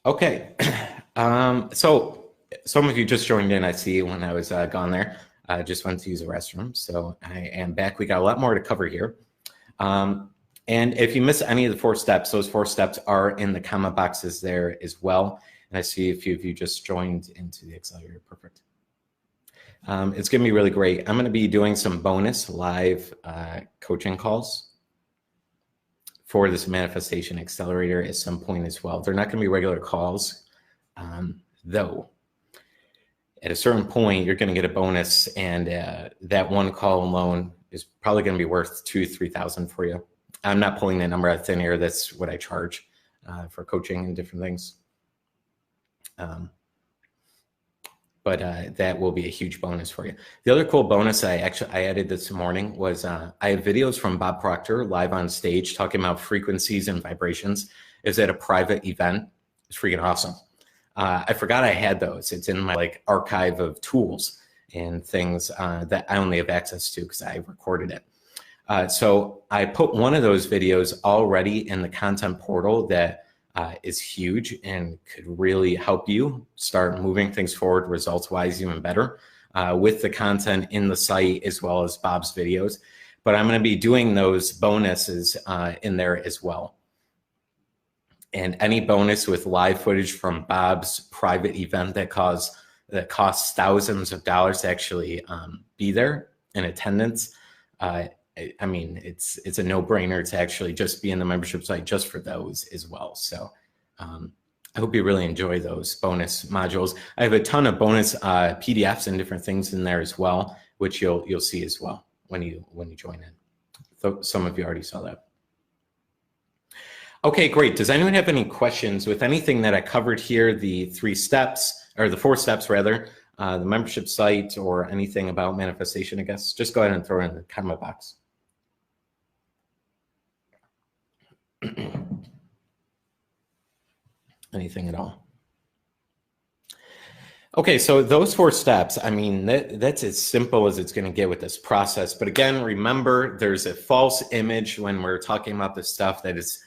Okay, so some of you just joined in, I see, when I was gone there. I just went to use the restroom, so I am back. We got a lot more to cover here. And if you miss any of the 4 steps, those 4 steps are in the comment boxes there as well. And I see a few of you just joined into the accelerator. Perfect. It's going to be really great. I'm going to be doing some bonus live coaching calls for this manifestation accelerator at some point as well. They're not going to be regular calls, though. At a certain point, you're going to get a bonus, and that one call alone is probably going to be worth $2,000 to $3,000 for you. I'm not pulling that number out of thin air. That's what I charge for coaching and different things. But that will be a huge bonus for you. The other cool bonus I added this morning was I have videos from Bob Proctor live on stage talking about frequencies and vibrations. It was at a private event. It's freaking awesome. I forgot I had those. It's in my archive of tools and things that I only have access to because I recorded it. So I put one of those videos already in the content portal that is huge and could really help you start moving things forward results-wise even better with the content in the site as well as Bob's videos. But I'm going to be doing those bonuses in there as well. And any bonus with live footage from Bob's private event that costs thousands of dollars to actually be there in attendance. I mean, it's a no-brainer to actually just be in the membership site just for those as well. So I hope you really enjoy those bonus modules. I have a ton of bonus PDFs and different things in there as well, which you'll see as well when you join in. So some of you already saw that. Okay, great. Does anyone have any questions with anything that I covered here, the 3 steps, or the 4 steps rather, the membership site, or anything about manifestation, I guess? Just go ahead and throw it in the comment box. Anything at all? Okay, so those 4 steps, I mean, that's as simple as it's going to get with this process. But again, remember, there's a false image when we're talking about this stuff that it's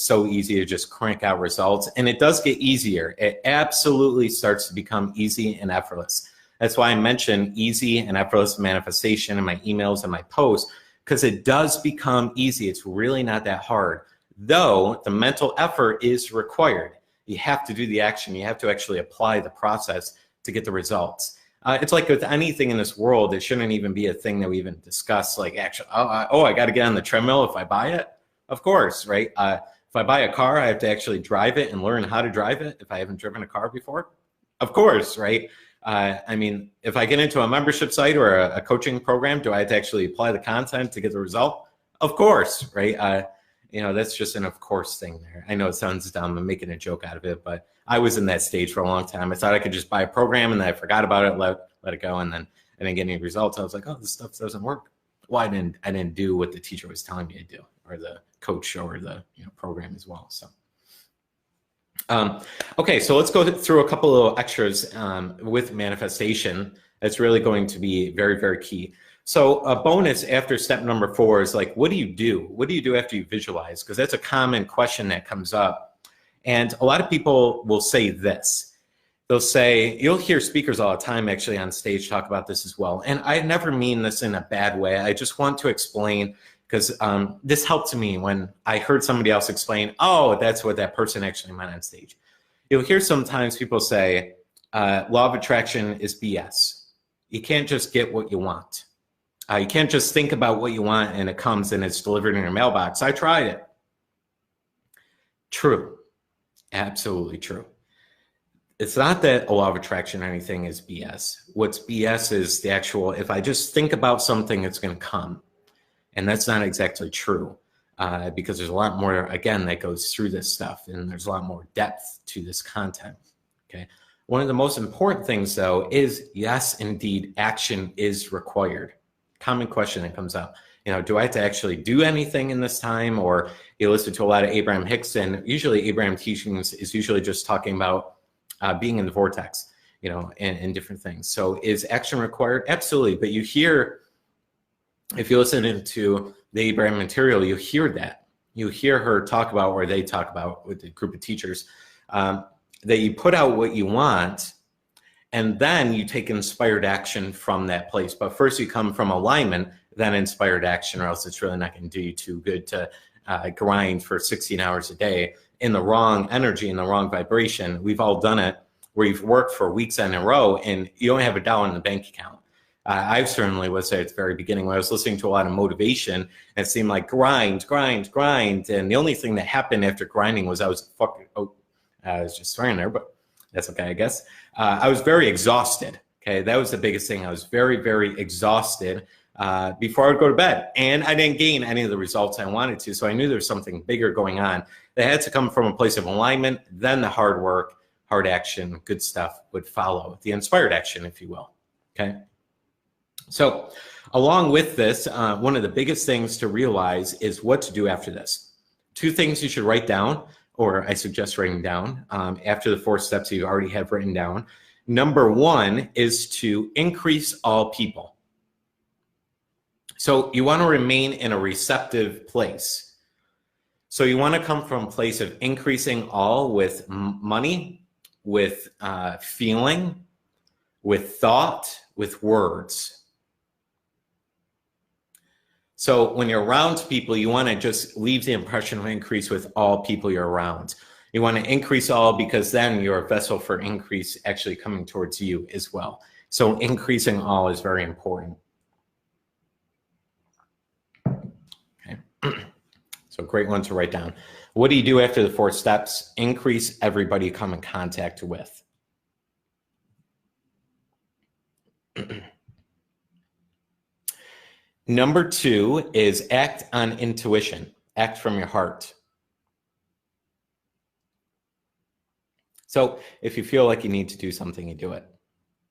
so easy to just crank out results. And it does get easier. It absolutely starts to become easy and effortless. That's why I mention easy and effortless manifestation in my emails and my posts, because it does become easy. It's really not that hard, though the mental effort is required. You have to do the action. You have to actually apply the process to get the results. It's like with anything in this world, it shouldn't even be a thing that we even discuss, like actually, I got to get on the treadmill if I buy it. Of course, right? If I buy a car, I have to actually drive it and learn how to drive it if I haven't driven a car before. Of course, right? I mean, if I get into a membership site or a coaching program, do I have to actually apply the content to get the result? Of course, right? You know, that's just an of course thing there. I know it sounds dumb. I'm making a joke out of it, but I was in that stage for a long time. I thought I could just buy a program and then I forgot about it, let it go, and then I didn't get any results. I was like, oh, this stuff doesn't work. Well, I didn't do what the teacher was telling me to do, or the coach, or the program as well. So, okay, so let's go through a couple of little extras with manifestation. That's really going to be very, very key. So a bonus after step number 4 is like, what do you do? What do you do after you visualize? Because that's a common question that comes up. And a lot of people will say this. They'll say, you'll hear speakers all the time actually on stage talk about this as well. And I never mean this in a bad way. I just want to explain, because this helped me when I heard somebody else explain, oh, that's what that person actually meant on stage. You'll hear sometimes people say, law of attraction is BS. You can't just get what you want. You can't just think about what you want and it comes and it's delivered in your mailbox. I tried it. True. Absolutely true. It's not that a law of attraction or anything is BS. What's BS is the actual, if I just think about something, it's going to come. And that's not exactly true, because there's a lot more, again, that goes through this stuff, and there's a lot more depth to this content. Okay. One of the most important things, though, is yes, indeed, action is required. Common question that comes up. Do I have to actually do anything in this time? Or you listen to a lot of Abraham Hicks, and usually Abraham teachings is usually just talking about being in the vortex. and different things. So is action required? Absolutely. But you hear, if you listen into the Abraham material, you hear that. You hear her talk about, or they talk about with the group of teachers, that you put out what you want, and then you take inspired action from that place. But first you come from alignment, then inspired action, or else it's really not going to do you too good to grind for 16 hours a day in the wrong energy, in the wrong vibration. We've all done it, where you've worked for weeks in a row and you don't have $1 in the bank account. I certainly was there at the very beginning when I was listening to a lot of motivation, and it seemed like grind. And the only thing that happened after grinding was I was just swearing there, but that's okay, I guess. I was very exhausted. Okay, that was the biggest thing. I was very, very exhausted before I would go to bed, and I didn't gain any of the results I wanted to. So I knew there was something bigger going on that had to come from a place of alignment. Then the hard work, hard action, good stuff would follow, the inspired action, if you will. Okay. So along with this, one of the biggest things to realize is what to do after this. 2 things you should write down, or I suggest writing down after the 4 steps you already have written down. Number 1 is to increase all people. So you want to remain in a receptive place. So you want to come from a place of increasing all with money, with feeling, with thought, with words. So when you're around people, you want to just leave the impression of increase with all people you're around. You want to increase all, because then you're a vessel for increase actually coming towards you as well. So increasing all is very important. Okay. So great one to write down. What do you do after the 4 steps? Increase everybody you come in contact with. Number 2 is act on intuition. Act from your heart. So if you feel like you need to do something, you do it.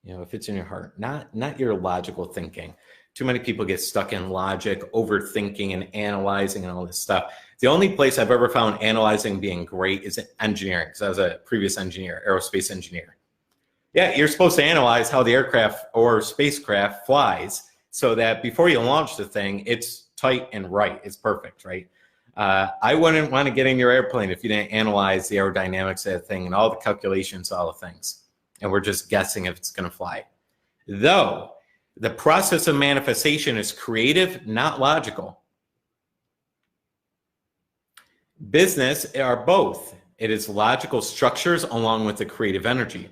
If it's in your heart, not your logical thinking. Too many people get stuck in logic, overthinking and analyzing and all this stuff. The only place I've ever found analyzing being great is in engineering, because I was a previous engineer, aerospace engineer. Yeah, you're supposed to analyze how the aircraft or spacecraft flies, so that before you launch the thing, it's tight and right. It's perfect, right? I wouldn't want to get in your airplane if you didn't analyze the aerodynamics of the thing and all the calculations, all the things. And we're just guessing if it's going to fly. Though, the process of manifestation is creative, not logical. Business are both. It is logical structures along with the creative energy.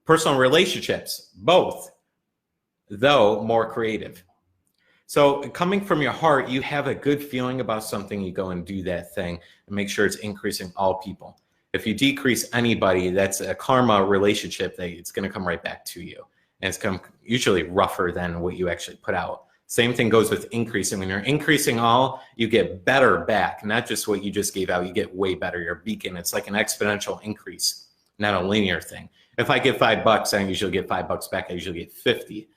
Personal relationships, both, though more creative. So coming from your heart, you have a good feeling about something, you go and do that thing and make sure it's increasing all people. If you decrease anybody, that's a karma relationship that it's going to come right back to you. And it's usually rougher than what you actually put out. Same thing goes with increasing. When you're increasing all, you get better back, not just what you just gave out. You get way better. Your beacon, it's like an exponential increase, not a linear thing. If I give $5, I usually get $5 back. I usually get 50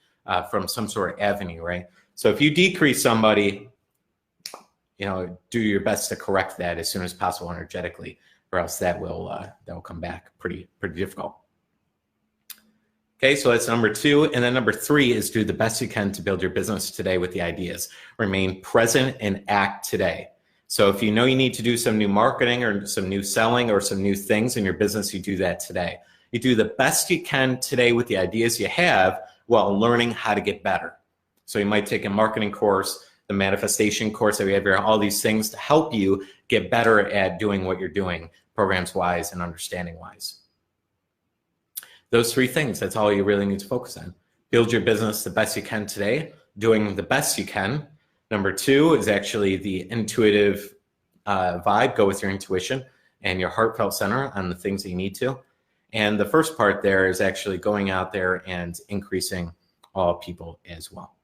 from some sort of avenue, right? So if you decrease somebody, do your best to correct that as soon as possible energetically, or else that will come back pretty difficult. Okay, so that's number 2. And then number 3 is do the best you can to build your business today with the ideas. Remain present and act today. So if you know you need to do some new marketing or some new selling or some new things in your business, you do that today. You do the best you can today with the ideas you have while learning how to get better. So you might take a marketing course, the manifestation course that we have here, all these things to help you get better at doing what you're doing, programs-wise and understanding-wise. Those 3 things, that's all you really need to focus on. Build your business the best you can today, doing the best you can. Number 2 is actually the intuitive vibe. Go with your intuition and your heartfelt center on the things that you need to. And the first part there is actually going out there and increasing all people as well.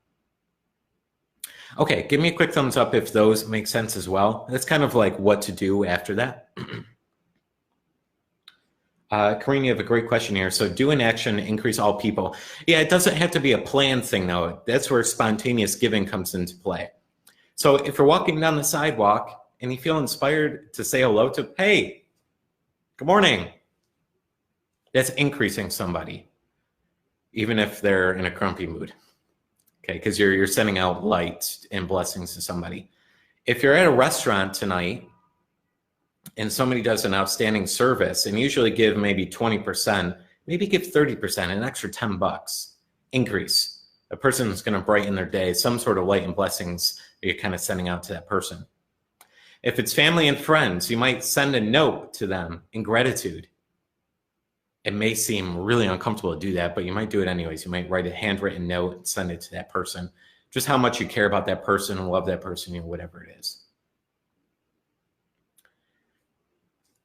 Okay, give me a quick thumbs up if those make sense as well. That's kind of like what to do after that. Karine, you have a great question here. So do an action, increase all people. Yeah, it doesn't have to be a planned thing though. That's where spontaneous giving comes into play. So if you're walking down the sidewalk and you feel inspired to say hello to, hey, good morning. That's increasing somebody. even if they're in a grumpy mood. Okay, because you're sending out light and blessings to somebody. If you're at a restaurant tonight and somebody does an outstanding service and usually give maybe 20%, maybe give 30%, an extra $10 increase. A person is going to brighten their day, some sort of light and blessings that you're kind of sending out to that person. If it's family and friends, you might send a note to them in gratitude. It may seem really uncomfortable to do that, but you might do it anyways. You might write a handwritten note and send it to that person. Just how much you care about that person and love that person, you know, whatever it is.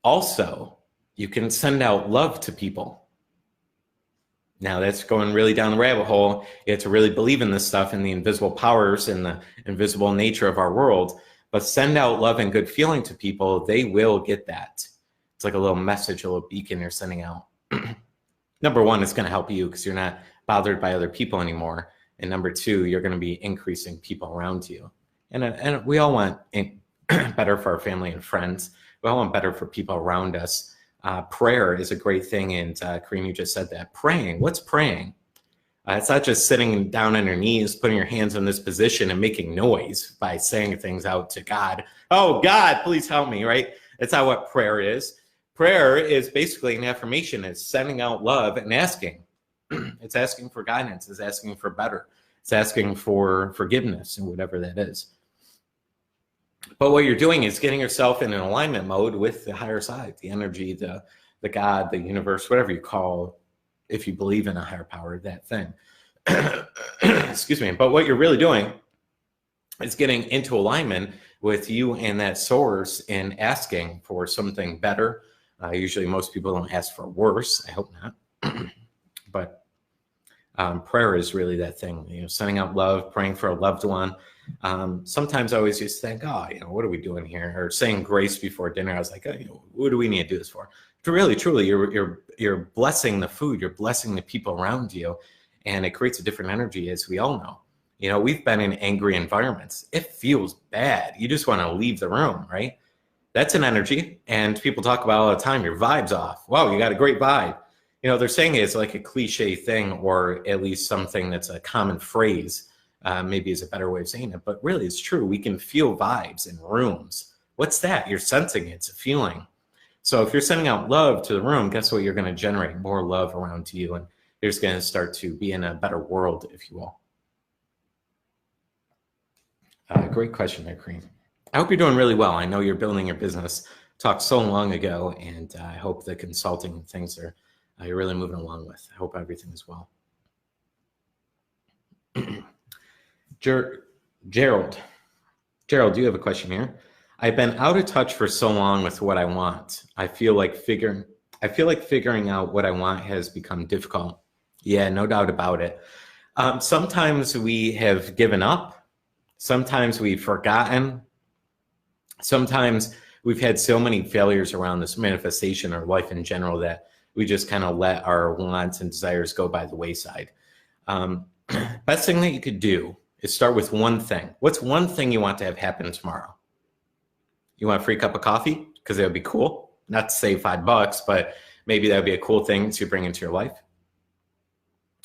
Also, you can send out love to people. Now that's going really down the rabbit hole. You have to really believe in this stuff and the invisible powers and the invisible nature of our world. But send out love and good feeling to people. They will get that. It's like a little message, a little beacon you're sending out. Number one, it's going to help you because you're not bothered by other people anymore. And number two, you're going to be increasing people around you. And we all want better for our family and friends. We all want better for people around us. Prayer is a great thing. And Kareem, you just said that. Praying. What's praying? It's not just sitting down on your knees, putting your hands in this position and making noise by saying things out to God. Oh, God, please help me, right? That's not what prayer is. Prayer is basically an affirmation. It's sending out love and asking. It's asking for guidance. It's asking for better. It's asking for forgiveness and whatever that is. But what you're doing is getting yourself in an alignment mode with the higher side, the energy, the God, the universe, whatever you call, if you believe in a higher power, that thing. Excuse me. But what you're really doing is getting into alignment with you and that source and asking for something better. Usually most people don't ask for worse. I hope not. But prayer is really that thing, you know, sending out love, praying for a loved one. Sometimes I always used to think, oh, you know, what are we doing here? Or saying grace before dinner. I was like, oh, you know, what do we need to do this for? But really, truly, you're blessing the food. You're blessing the people around you. And it creates a different energy, as we all know. You know, we've been in angry environments. It feels bad. You just want to leave the room, right? That's an energy. And people talk about all the time, your vibe's off. Wow, you got a great vibe. You know, they're saying it's like a cliche thing, or at least something that's a common phrase, maybe is a better way of saying it. But really, it's true. We can feel vibes in rooms. What's that? You're sensing it. It's a feeling. So if you're sending out love to the room, guess what? You're going to generate more love around you. And you're just going to start to be in a better world, if you will. Great question there, Kareem. I hope you're doing really well. I know you're building your business. Talked so long ago, and I hope the consulting things are you're really moving along with. I hope everything is well. Gerald, do you have a question here? I've been out of touch for so long with what I want. I feel like figuring out what I want has become difficult. Yeah, no doubt about it. Sometimes we have given up. Sometimes we've forgotten. Sometimes we've had so many failures around this manifestation or life in general that we just kind of let our wants and desires go by the wayside. Best thing that you could do is start with one thing. What's one thing you want to have happen tomorrow? You want a free cup of coffee? Because that would be cool. Not to say $5, but maybe that would be a cool thing to bring into your life.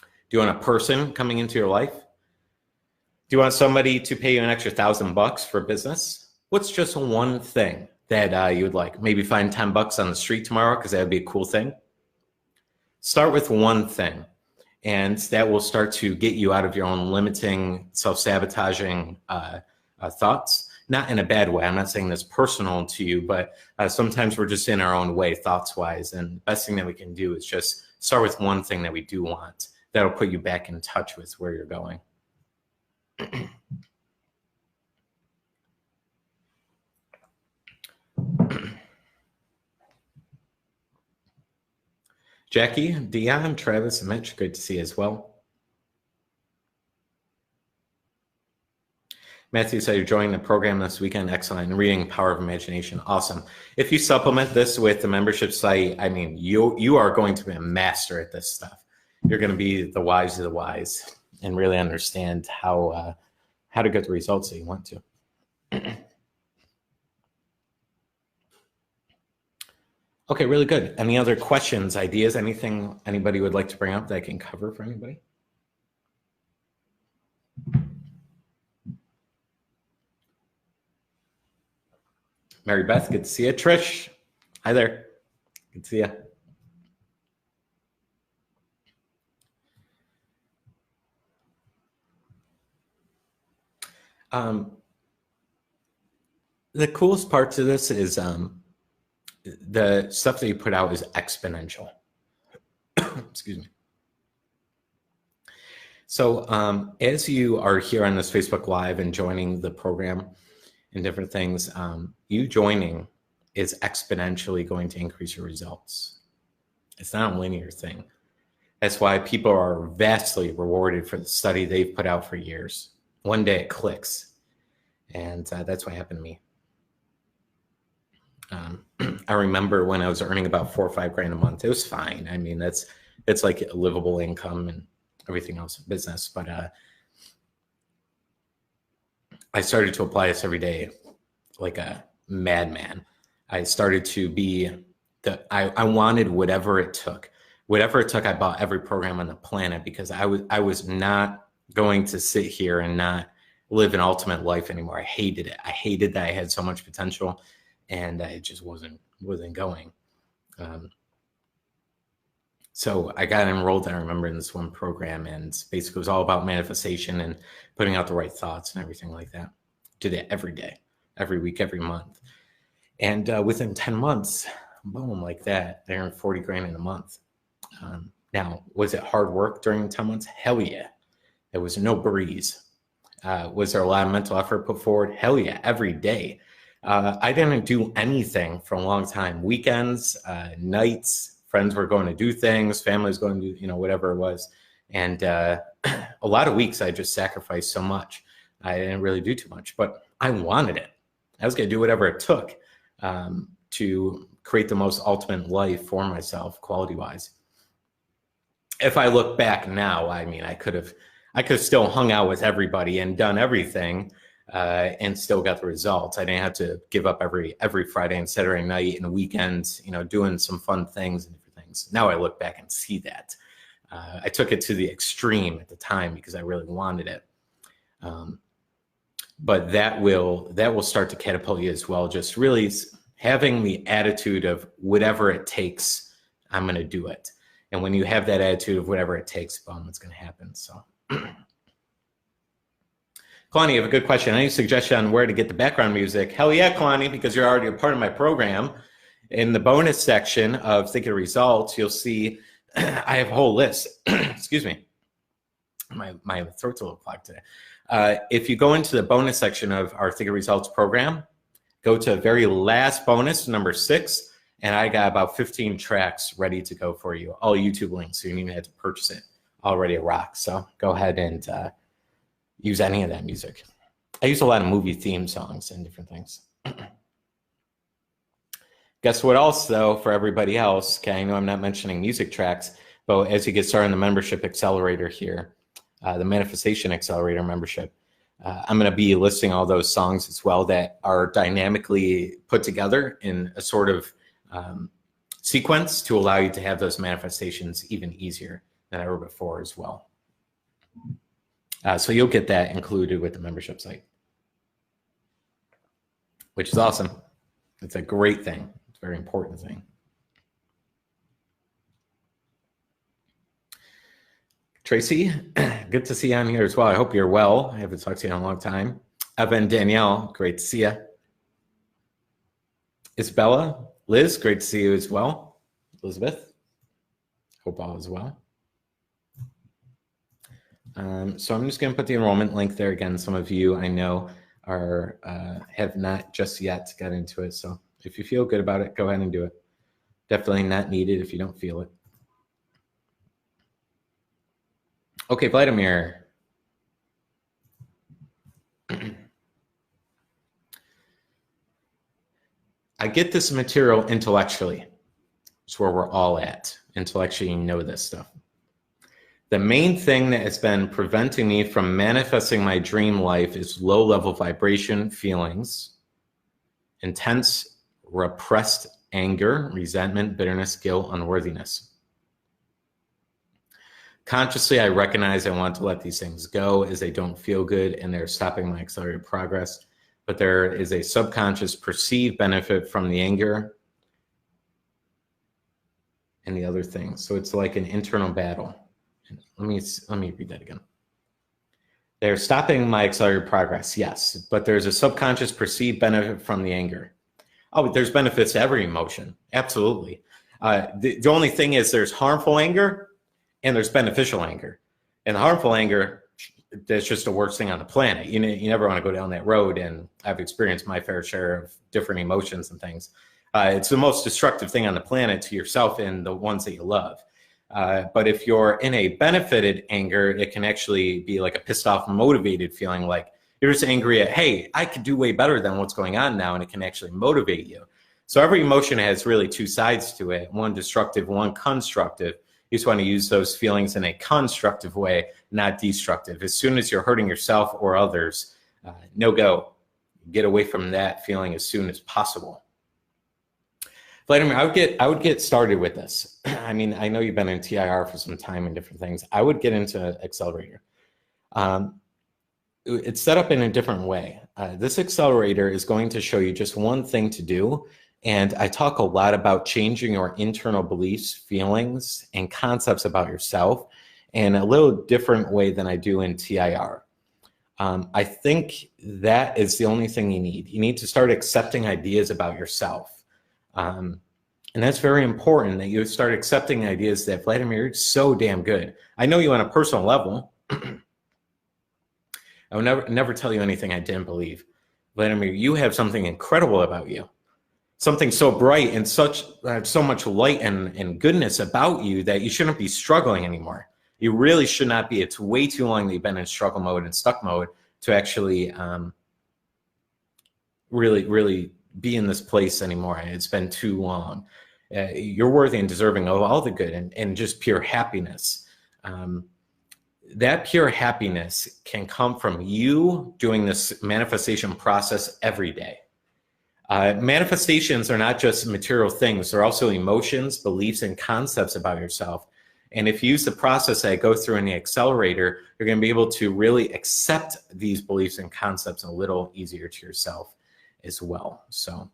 Do you want a person coming into your life? Do you want somebody to pay you an extra $1,000 for business? What's just one thing that you would like? Maybe find $10 on the street tomorrow because that would be a cool thing. Start with one thing, and that will start to get you out of your own limiting, self-sabotaging thoughts. Not in a bad way. I'm not saying that's personal to you, but sometimes we're just in our own way, thoughts-wise. And the best thing that we can do is just start with one thing that we do want. That'll put you back in touch with where you're going. Jackie, Dion, Travis, and Mitch, great to see you as well. Matthew said you're joining the program this weekend. Excellent. Reading Power of Imagination. Awesome. If you supplement this with the membership site, I mean, you are going to be a master at this stuff. You're going to be the wise of the wise and really understand how to get the results that you want to. Okay, really good. Any other questions, ideas, anything anybody would like to bring up that I can cover for anybody? Mary Beth, good to see you. Trish, hi there. Good to see you. The coolest part to this is the stuff that you put out is exponential. Excuse me. So as you are here on this Facebook Live and joining the program and different things, you joining is exponentially going to increase your results. It's not a linear thing. That's why people are vastly rewarded for the study they've put out for years. One day it clicks. And that's what happened to me. I remember when I was earning about $4 or $5 grand a month, it was fine. I mean, it's like a livable income and everything else in business. But I started to apply this every day like a madman. I started to be I wanted whatever it took. Whatever it took, I bought every program on the planet because I was not going to sit here and not live an ultimate life anymore. I hated it. I hated that I had so much potential and I just wasn't going. So I got enrolled, I remember, in this one program, and basically it was all about manifestation and putting out the right thoughts and everything like that. Did it every day, every week, every month. And within 10 months, boom, like that, I earned 40 grand in a month. Now, was it hard work during 10 months? Hell yeah. It was no breeze. Was there a lot of mental effort put forward? Hell yeah, every day. I didn't do anything for a long time. Weekends, nights, friends were going to do things, family was going to do, whatever it was. And a lot of weeks I just sacrificed so much. I didn't really do too much, but I wanted it. I was going to do whatever it took to create the most ultimate life for myself, quality-wise. If I look back now, I mean, I could have still hung out with everybody and done everything and still got the results. I didn't have to give up every Friday and Saturday night and weekends, doing some fun things and different things. Now I look back and see that. I took it to the extreme at the time because I really wanted it. But that will start to catapult you as well. Just really having the attitude of whatever it takes, I'm going to do it. And when you have that attitude of whatever it takes, boom, it's going to happen. So, Kalani, you have a good question. Any suggestion on where to get the background music? Hell yeah, Kalani, because you're already a part of my program. In the bonus section of Think of Results, you'll see I have a whole list. Excuse me. My throat's a little clogged today. If you go into the bonus section of our Think of Results program, go to the very last bonus, number 6, and I got about 15 tracks ready to go for you. All YouTube links, so you don't even have to purchase it. Already a rock. So go ahead and use any of that music. I use a lot of movie theme songs and different things. Guess what else, though, for everybody else? Okay, I know I'm not mentioning music tracks, but as you get started in the membership accelerator here, the Manifestation Accelerator membership, I'm going to be listing all those songs as well that are dynamically put together in a sort of sequence to allow you to have those manifestations even easier than ever before as well. So you'll get that included with the membership site, which is awesome. It's a great thing. It's a very important thing. Tracy, good to see you on here as well. I hope you're well. I haven't talked to you in a long time. Evan, Danielle, great to see you. Isabella, Liz, great to see you as well. Elizabeth, hope all is well. So I'm just going to put the enrollment link there again. Some of you I know are have not just yet got into it. So if you feel good about it, go ahead and do it. Definitely not needed if you don't feel it. Okay, Vladimir. I get this material intellectually. It's where we're all at. Intellectually, you know this stuff. The main thing that has been preventing me from manifesting my dream life is low-level vibration feelings, intense repressed anger, resentment, bitterness, guilt, unworthiness. Consciously, I recognize I want to let these things go as they don't feel good and they're stopping my accelerated progress. But there is a subconscious perceived benefit from the anger and the other things. So it's like an internal battle. Let me read that again. They're stopping my accelerated progress, yes, but there's a subconscious perceived benefit from the anger. Oh, there's benefits to every emotion, absolutely. The only thing is there's harmful anger and there's beneficial anger. And the harmful anger, that's just the worst thing on the planet. You never want to go down that road, and I've experienced my fair share of different emotions and things. It's the most destructive thing on the planet to yourself and the ones that you love. But if you're in a benefited anger, it can actually be like a pissed off, motivated feeling, like you're just angry at, hey, I could do way better than what's going on now, and it can actually motivate you. So every emotion has really two sides to it, one destructive, one constructive. You just want to use those feelings in a constructive way, not destructive. As soon as you're hurting yourself or others, no go. Get away from that feeling as soon as possible. Vladimir, I would get started with this. I mean, I know you've been in TIR for some time and different things. I would get into Accelerator. It's set up in a different way. This Accelerator is going to show you just one thing to do. And I talk a lot about changing your internal beliefs, feelings, and concepts about yourself in a little different way than I do in TIR. I think that is the only thing you need. You need to start accepting ideas about yourself. And that's very important, that you start accepting ideas that, Vladimir, you're so damn good. I know you on a personal level. I would never tell you anything I didn't believe. Vladimir, you have something incredible about you. Something so bright and so much light and goodness about you that you shouldn't be struggling anymore. You really should not be. It's way too long that you've been in struggle mode and stuck mode to actually really be in this place anymore. It's been too long. You're worthy and deserving of all the good and just pure happiness. That pure happiness can come from you doing this manifestation process every day. Manifestations are not just material things. They're also emotions, beliefs, and concepts about yourself. And if you use the process that I go through in the Accelerator, you're going to be able to really accept these beliefs and concepts a little easier to yourself as well. So,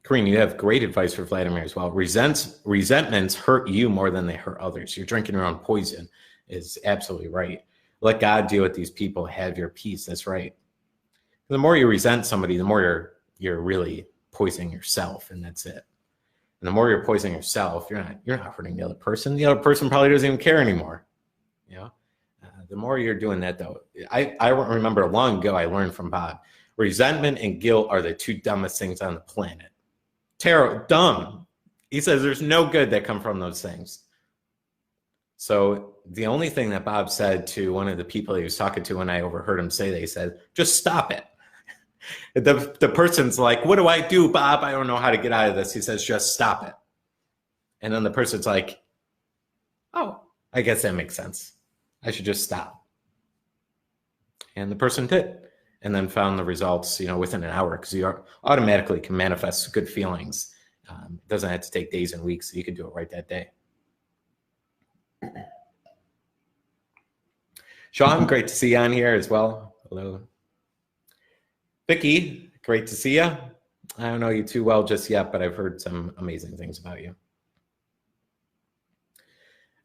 Karine, you have great advice for Vladimir as well. Resentments hurt you more than they hurt others. You're drinking your own poison is absolutely right. Let God deal with these people. Have your peace. That's right. The more you resent somebody, the more you're really poisoning yourself, and that's it. And the more you're poisoning yourself, you're not hurting the other person. The other person probably doesn't even care anymore. You know, the more you're doing that, though, I remember long ago I learned from Bob, resentment and guilt are the two dumbest things on the planet. Dumb. He says there's no good that come from those things. So the only thing that Bob said to one of the people he was talking to when I overheard him say that, he said, just stop it. The person's like, what do I do, Bob? I don't know how to get out of this. He says, just stop it. And then the person's like, oh, I guess that makes sense. I should just stop. And the person did, and then found the results, within an hour, because you automatically can manifest good feelings. It doesn't have to take days and weeks. So you can do it right that day. Sean, great to see you on here as well. Hello. Vicky, great to see you. I don't know you too well just yet, but I've heard some amazing things about you.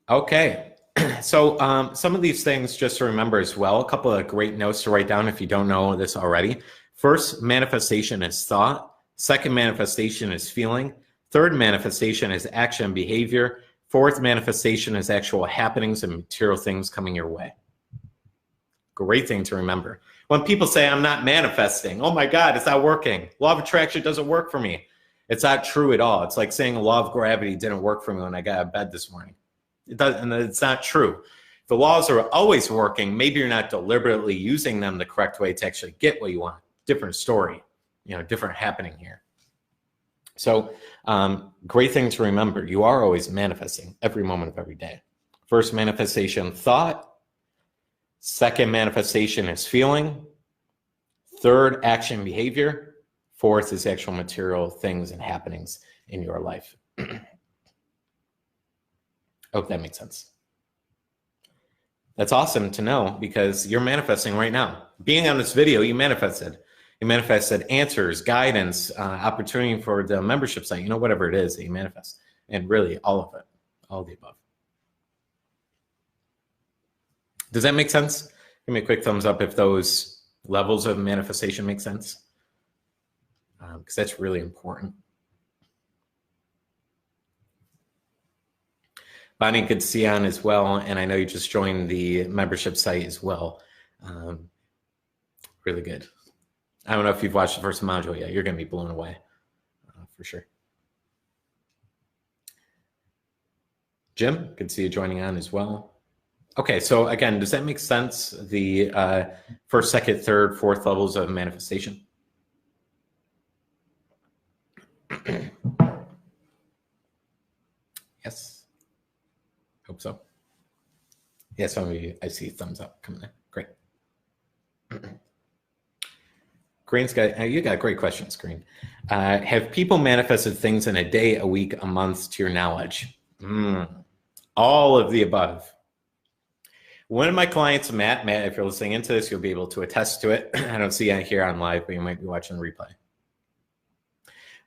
Okay, so some of these things just to remember as well, a couple of great notes to write down if you don't know this already. First, manifestation is thought. Second, manifestation is feeling. Third, manifestation is action and behavior. Fourth, manifestation is actual happenings and material things coming your way. Great thing to remember. When people say, I'm not manifesting, oh my God, it's not working. Law of attraction doesn't work for me. It's not true at all. It's like saying the law of gravity didn't work for me when I got out of bed this morning. It doesn't, and it's not true. If the laws are always working, maybe you're not deliberately using them the correct way to actually get what you want. Different story, different happening here. So great thing to remember. You are always manifesting every moment of every day. First manifestation, thought. Second manifestation is feeling. Third, action, behavior. 4th is actual material things and happenings in your life. Hope that makes sense. That's awesome to know because you're manifesting right now. Being on this video, you manifested. You manifested answers, guidance, opportunity for the membership site, you know, whatever it is that you manifest. And really all of it, all of the above. Does that make sense? Give me a quick thumbs up if those levels of manifestation make sense. Because that's really important. Bonnie, good to see you on as well. And I know you just joined the membership site as well. Really good. I don't know if you've watched the first module yet. You're going to be blown away for sure. Jim, good to see you joining on as well. Okay, so again, does that make sense? The 1st, 2nd, 3rd, 4th levels of manifestation? Yes. Hope so. Yeah, some of you, I see thumbs up coming in. Great. Green's got, you got great questions, Green. Have people manifested things in a day, a week, a month to your knowledge? All of the above. One of my clients, Matt, if you're listening into this, you'll be able to attest to it. I don't see you here on live, but you might be watching the replay.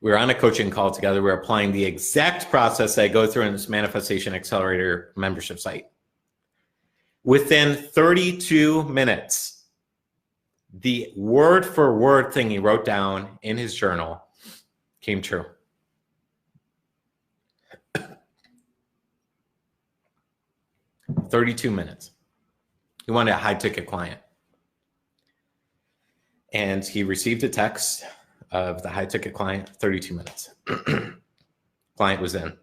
We were on a coaching call together. We were applying the exact process that I go through in this Manifestation Accelerator membership site. Within 32 minutes, the word for word thing he wrote down in his journal came true. "32 minutes. He wanted a high ticket client. And he received a text of the high ticket client, 32 minutes. Client was in.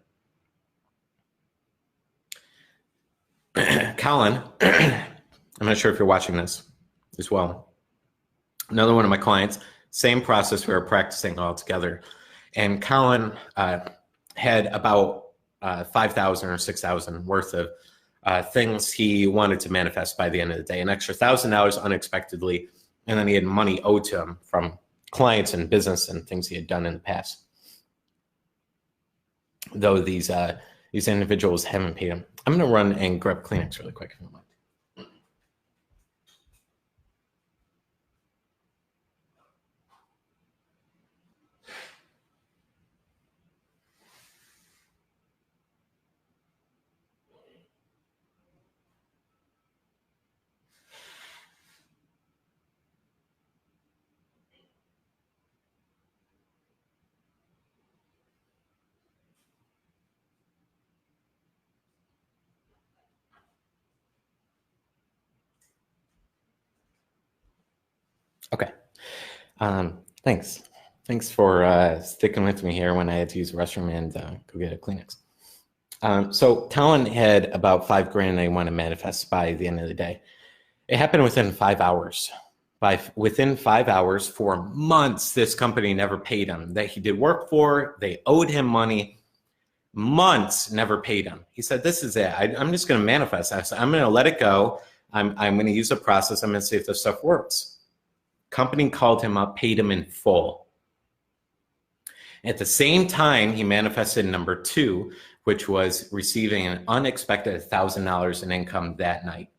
Colin, I'm not sure if you're watching this as well. Another one of my clients, same process, we were practicing all together. And Colin had about 5,000 or 6,000 worth of things he wanted to manifest by the end of the day, an extra $1,000 unexpectedly. And then he had money owed to him from clients and business and things he had done in the past. Though these individuals haven't paid him. I'm going to run and grab Kleenex really quick if you don't mind. Okay. Thanks. Thanks for sticking with me here when I had to use the restroom and go get a Kleenex. So Colin had about $5,000 they want to manifest by the end of the day. It happened within 5 hours. Within 5 hours, for months, this company never paid him. That he did work for, they owed him money. Months, never paid him. He said, "This is it. I'm just going to manifest. I'm going to let it go. I'm going to use a process. I'm going to see if this stuff works." Company called him up, paid him in full. At the same time, he manifested number 2, which was receiving an unexpected $1,000 in income that night.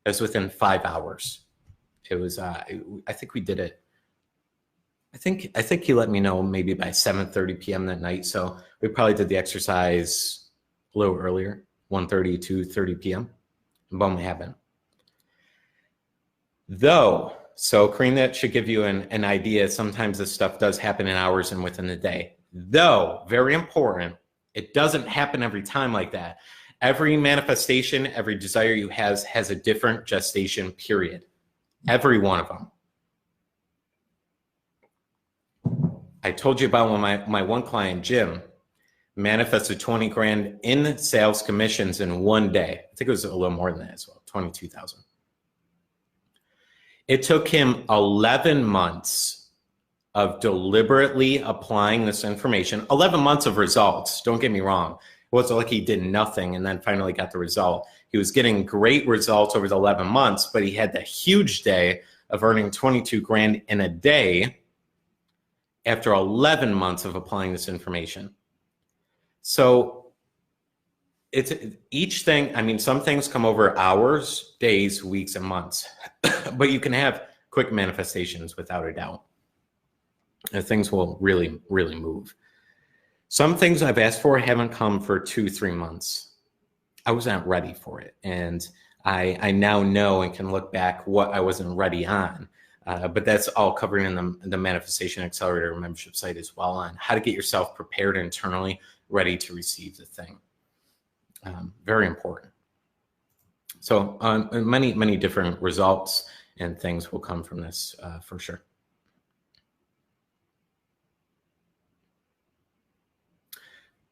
It was within 5 hours. It was, I think we did it. I think he let me know maybe by 7:30 p.m. that night. So we probably did the exercise a little earlier, 1:30 to 2:30 p.m. And boom, it happened. So Kareem, that should give you an idea. Sometimes this stuff does happen in hours and within the day. Though, very important, it doesn't happen every time like that. Every manifestation, every desire you has a different gestation period. Every one of them. I told you about when my one client, Jim, manifested 20 grand in sales commissions in one day. I think it was a little more than that as well, 22,000. It took him 11 months of deliberately applying this information, 11 months of results. Don't get me wrong. It wasn't like he did nothing and then finally got the result. He was getting great results over the 11 months, but he had that huge day of earning 22 grand in a day. after 11 months of applying this information. So it's each thing, I mean, some things come over hours, days, weeks, and months, but you can have quick manifestations without a doubt. And things will really, really move. Some things I've asked for haven't come for 2-3 months. I was not ready for it. And I now know and can look back what I wasn't ready on. But that's all covered in the Manifestation Accelerator membership site as well, on how to get yourself prepared internally, ready to receive the thing. Very important. So many, many different results and things will come from this for sure.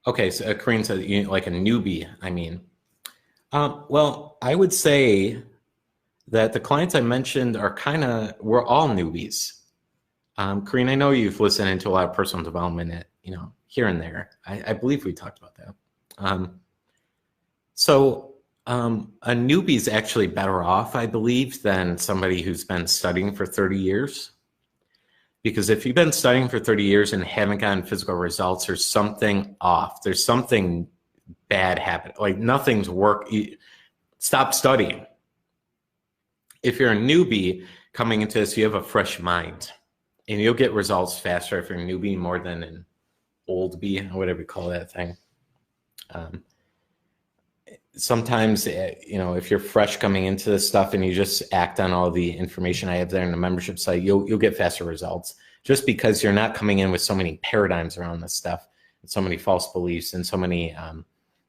Okay, so Corinne said, you know, like a newbie, I mean. Well, I would say that the clients I mentioned are we're all newbies. Corinne, I know you've listened into a lot of personal development, here and there. I believe we talked about that. So a newbie is actually better off, I believe, than somebody who's been studying for 30 years. Because if you've been studying for 30 years and haven't gotten physical results, there's something off. There's something bad happening. Like nothing's Stop studying. If you're a newbie coming into this, you have a fresh mind. And you'll get results faster if you're a newbie more than an old bee, or whatever you call that thing. Sometimes, if you're fresh coming into this stuff and you just act on all the information I have there in the membership site, you'll get faster results, just because you're not coming in with so many paradigms around this stuff, and so many false beliefs, and so many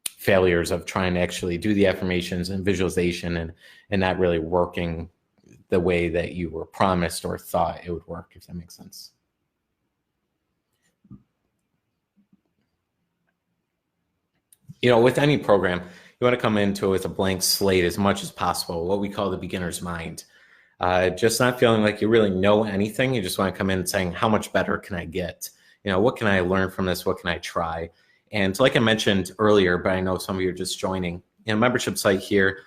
failures of trying to actually do the affirmations and visualization and not really working the way that you were promised or thought it would work, if that makes sense. With any program, you want to come into it with a blank slate as much as possible, what we call the beginner's mind. Just not feeling like you really know anything. You just want to come in and saying, how much better can I get? What can I learn from this? What can I try? And like I mentioned earlier, but I know some of you are just joining, membership site here,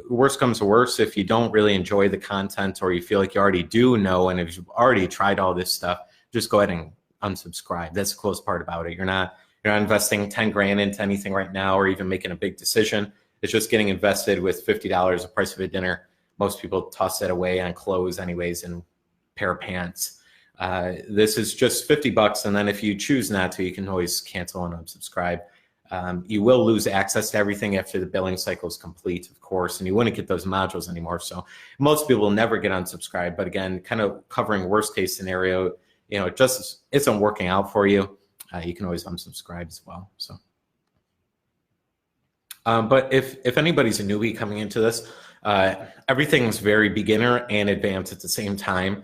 worst comes to worst, if you don't really enjoy the content or you feel like you already do know, and if you've already tried all this stuff, just go ahead and unsubscribe. That's the close part about it. You're not investing 10 grand into anything right now, or even making a big decision. It's just getting invested with $50, the price of a dinner. Most people toss that away on clothes anyways, and pair of pants. This is just $50, and then if you choose not to, you can always cancel and unsubscribe. You will lose access to everything after the billing cycle is complete, of course, and you wouldn't get those modules anymore. So most people will never get unsubscribed, but again, kind of covering worst case scenario, it just isn't working out for you. You can always unsubscribe as well. So, but if anybody's a newbie coming into this, everything's very beginner and advanced at the same time,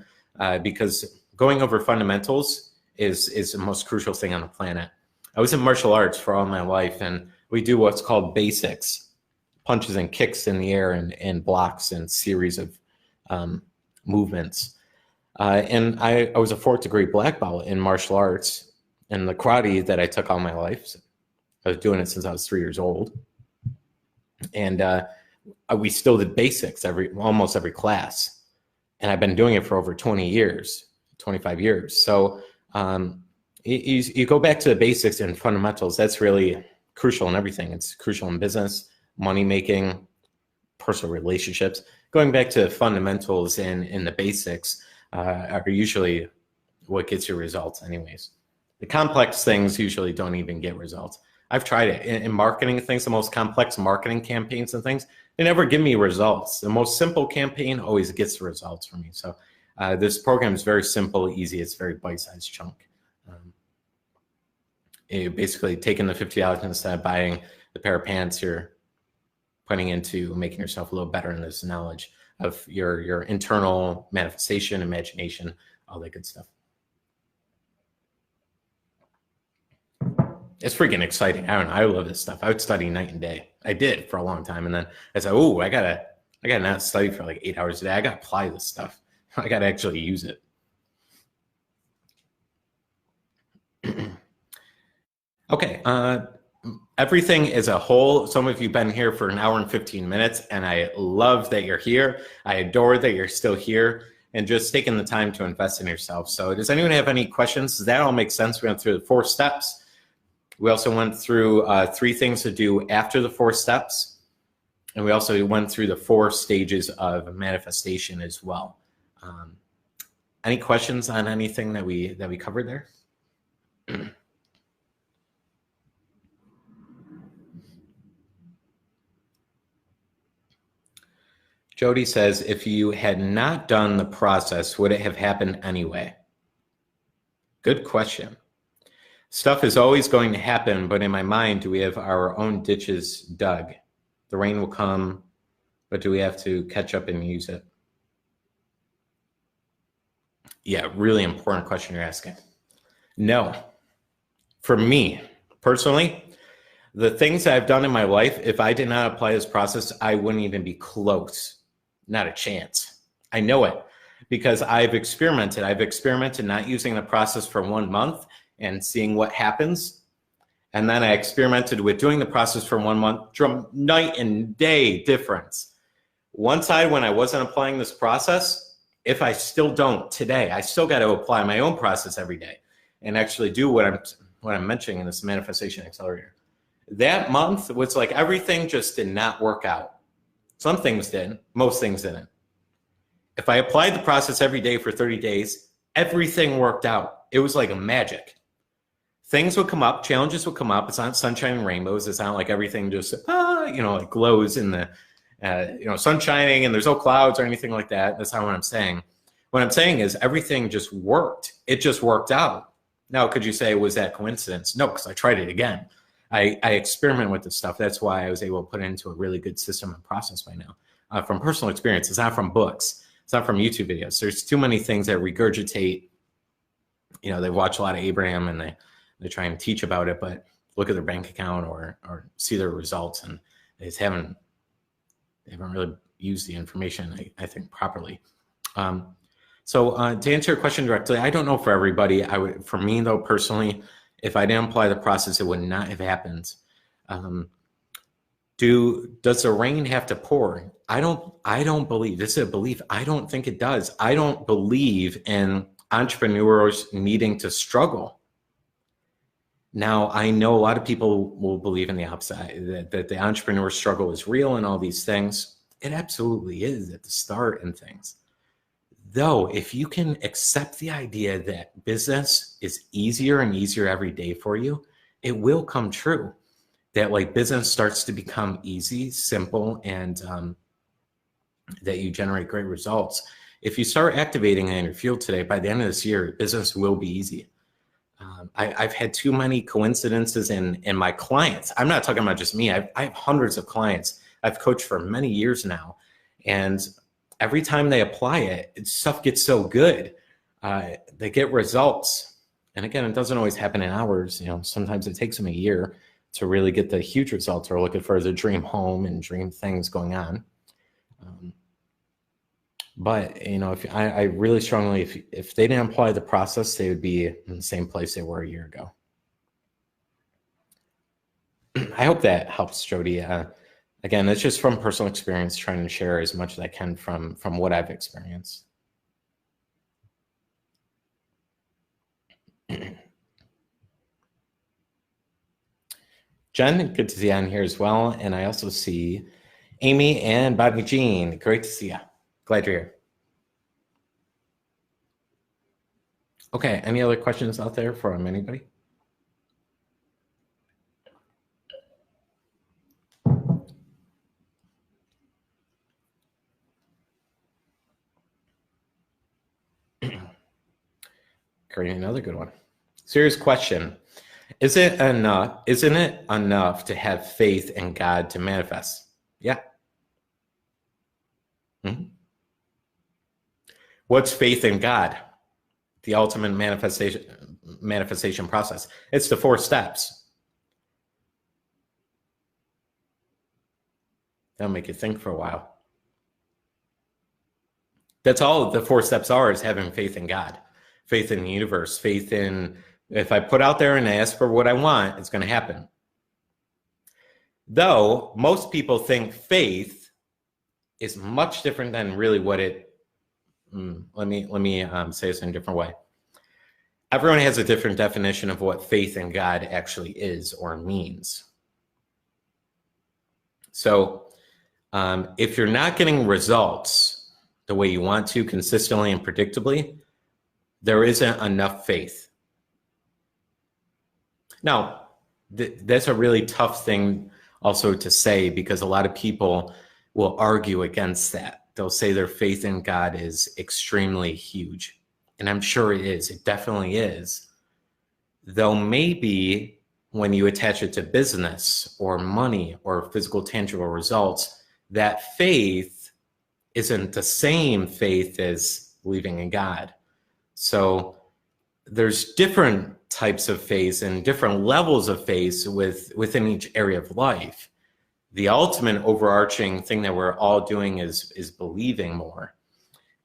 because going over fundamentals is the most crucial thing on the planet. I was in martial arts for all my life, and we do what's called basics, punches and kicks in the air and blocks and series of movements. And I was a 4th degree black belt in martial arts. And the karate that I took all my life, so I was doing it since I was 3 years old. And we still did basics almost every class. And I've been doing it for over 20 years, 25 years. So you go back to the basics and fundamentals. That's really crucial in everything. It's crucial in business, money making, personal relationships. Going back to fundamentals and in the basics are usually what gets you results anyways. The complex things usually don't even get results. I've tried it in marketing things, the most complex marketing campaigns and things, they never give me results. The most simple campaign always gets the results for me. So this program is very simple, easy. It's very bite-sized chunk. You're basically taking the $50 instead of buying the pair of pants, you're putting into making yourself a little better in this knowledge of your internal manifestation, imagination, all that good stuff. It's freaking exciting. I don't know. I love this stuff. I would study night and day. I did for a long time. And then I said, oh, I gotta not study for like 8 hours a day. I gotta apply this stuff. I gotta actually use it. Okay. Everything as a whole. Some of you have been here for 1 hour and 15 minutes, and I love that you're here. I adore that you're still here. and just taking the time to invest in yourself. So does anyone have any questions? Does that all make sense? We went through the 4 steps. We also went through 3 things to do after the 4 steps. And we also went through the 4 stages of manifestation as well. Any questions on anything that we covered there? Jody says, if you had not done the process, would it have happened anyway? Good question. Stuff is always going to happen, but in my mind, do we have our own ditches dug? The rain will come, but do we have to catch up and use it? Yeah, really important question you're asking. No. For me, personally, the things I've done in my life, if I did not apply this process, I wouldn't even be close. Not a chance. I know it because I've experimented. I've experimented not using the process for 1 month and seeing what happens. And then I experimented with doing the process for 1 month, night and day difference. One side, when I wasn't applying this process, if I still don't today, I still got to apply my own process every day and actually do what I'm mentioning in this manifestation accelerator. That month was like everything just did not work out. Some things did, most things didn't. If I applied the process every day for 30 days, everything worked out. It was like a magic. Things would come up, challenges would come up. It's not sunshine and rainbows. It's not like everything just, like glows in the, sun shining and there's no clouds or anything like that. That's not what I'm saying. What I'm saying is everything just worked. It just worked out. Now, could you say, was that coincidence? No, because I tried it again. I experiment with this stuff. That's why I was able to put it into a really good system and process by now. From personal experience, it's not from books. It's not from YouTube videos. There's too many things that regurgitate. They watch a lot of Abraham and they try and teach about it, but look at their bank account or see their results, and they just haven't really used the information, I think, properly. So to answer your question directly, I don't know for everybody. For me though, personally, if I didn't apply the process, it would not have happened. Does the rain have to pour? I don't believe, this is a belief, I don't think it does. I don't believe in entrepreneurs needing to struggle. Now, I know a lot of people will believe in the opposite, that the entrepreneur struggle is real and all these things. It absolutely is at the start and things. Though, if you can accept the idea that business is easier and easier every day for you, it will come true. That like business starts to become easy, simple, and that you generate great results. If you start activating it in your field today, by the end of this year, business will be easy. I've had too many coincidences in my clients. I'm not talking about just me. I have hundreds of clients. I've coached for many years now. And every time they apply it, stuff gets so good. They get results. And again, it doesn't always happen in hours. Sometimes it takes them a year to really get the huge results or looking for the dream home and dream things going on. But, I really strongly, if they didn't apply the process, they would be in the same place they were a year ago. I hope that helps, Jody. Again, it's just from personal experience, trying to share as much as I can from what I've experienced. Jen, good to see you on here as well. And I also see Amy and Bobby Jean. Great to see you. Glad you're here. Okay, any other questions out there from anybody? Great, another good one. Serious question. Isn't it enough to have faith in God to manifest? Yeah. Mm-hmm. What's faith in God? The ultimate manifestation process. It's the 4 steps. That'll make you think for a while. That's all the 4 steps are, is having faith in God, faith in the universe, faith in, if I put out there and ask for what I want, it's going to happen. Though most people think faith is much different than really what it let me say this in a different way. Everyone has a different definition of what faith in God actually is or means. So if you're not getting results the way you want to consistently and predictably, there isn't enough faith. Now, that's a really tough thing also to say, because a lot of people will argue against that. They'll say their faith in God is extremely huge. And I'm sure it is. It definitely is. Though maybe when you attach it to business or money or physical tangible results, that faith isn't the same faith as believing in God. So there's different types of faith and different levels of faith within each area of life. The ultimate overarching thing that we're all doing is believing more.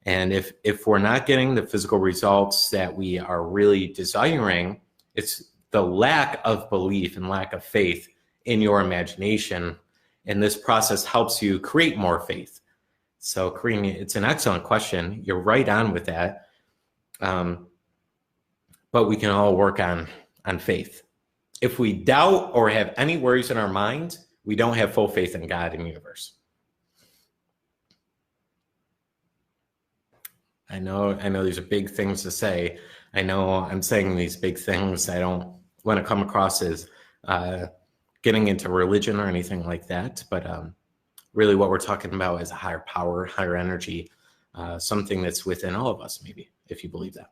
And if we're not getting the physical results that we are really desiring, it's the lack of belief and lack of faith in your imagination. And this process helps you create more faith. So Kareem, it's an excellent question. You're right on with that. But we can all work on faith. If we doubt or have any worries in our mind, we don't have full faith in God and the universe. I know these are big things to say. I know I'm saying these big things. I don't want to come across as getting into religion or anything like that. But really what we're talking about is a higher power, higher energy, something that's within all of us, maybe, if you believe that.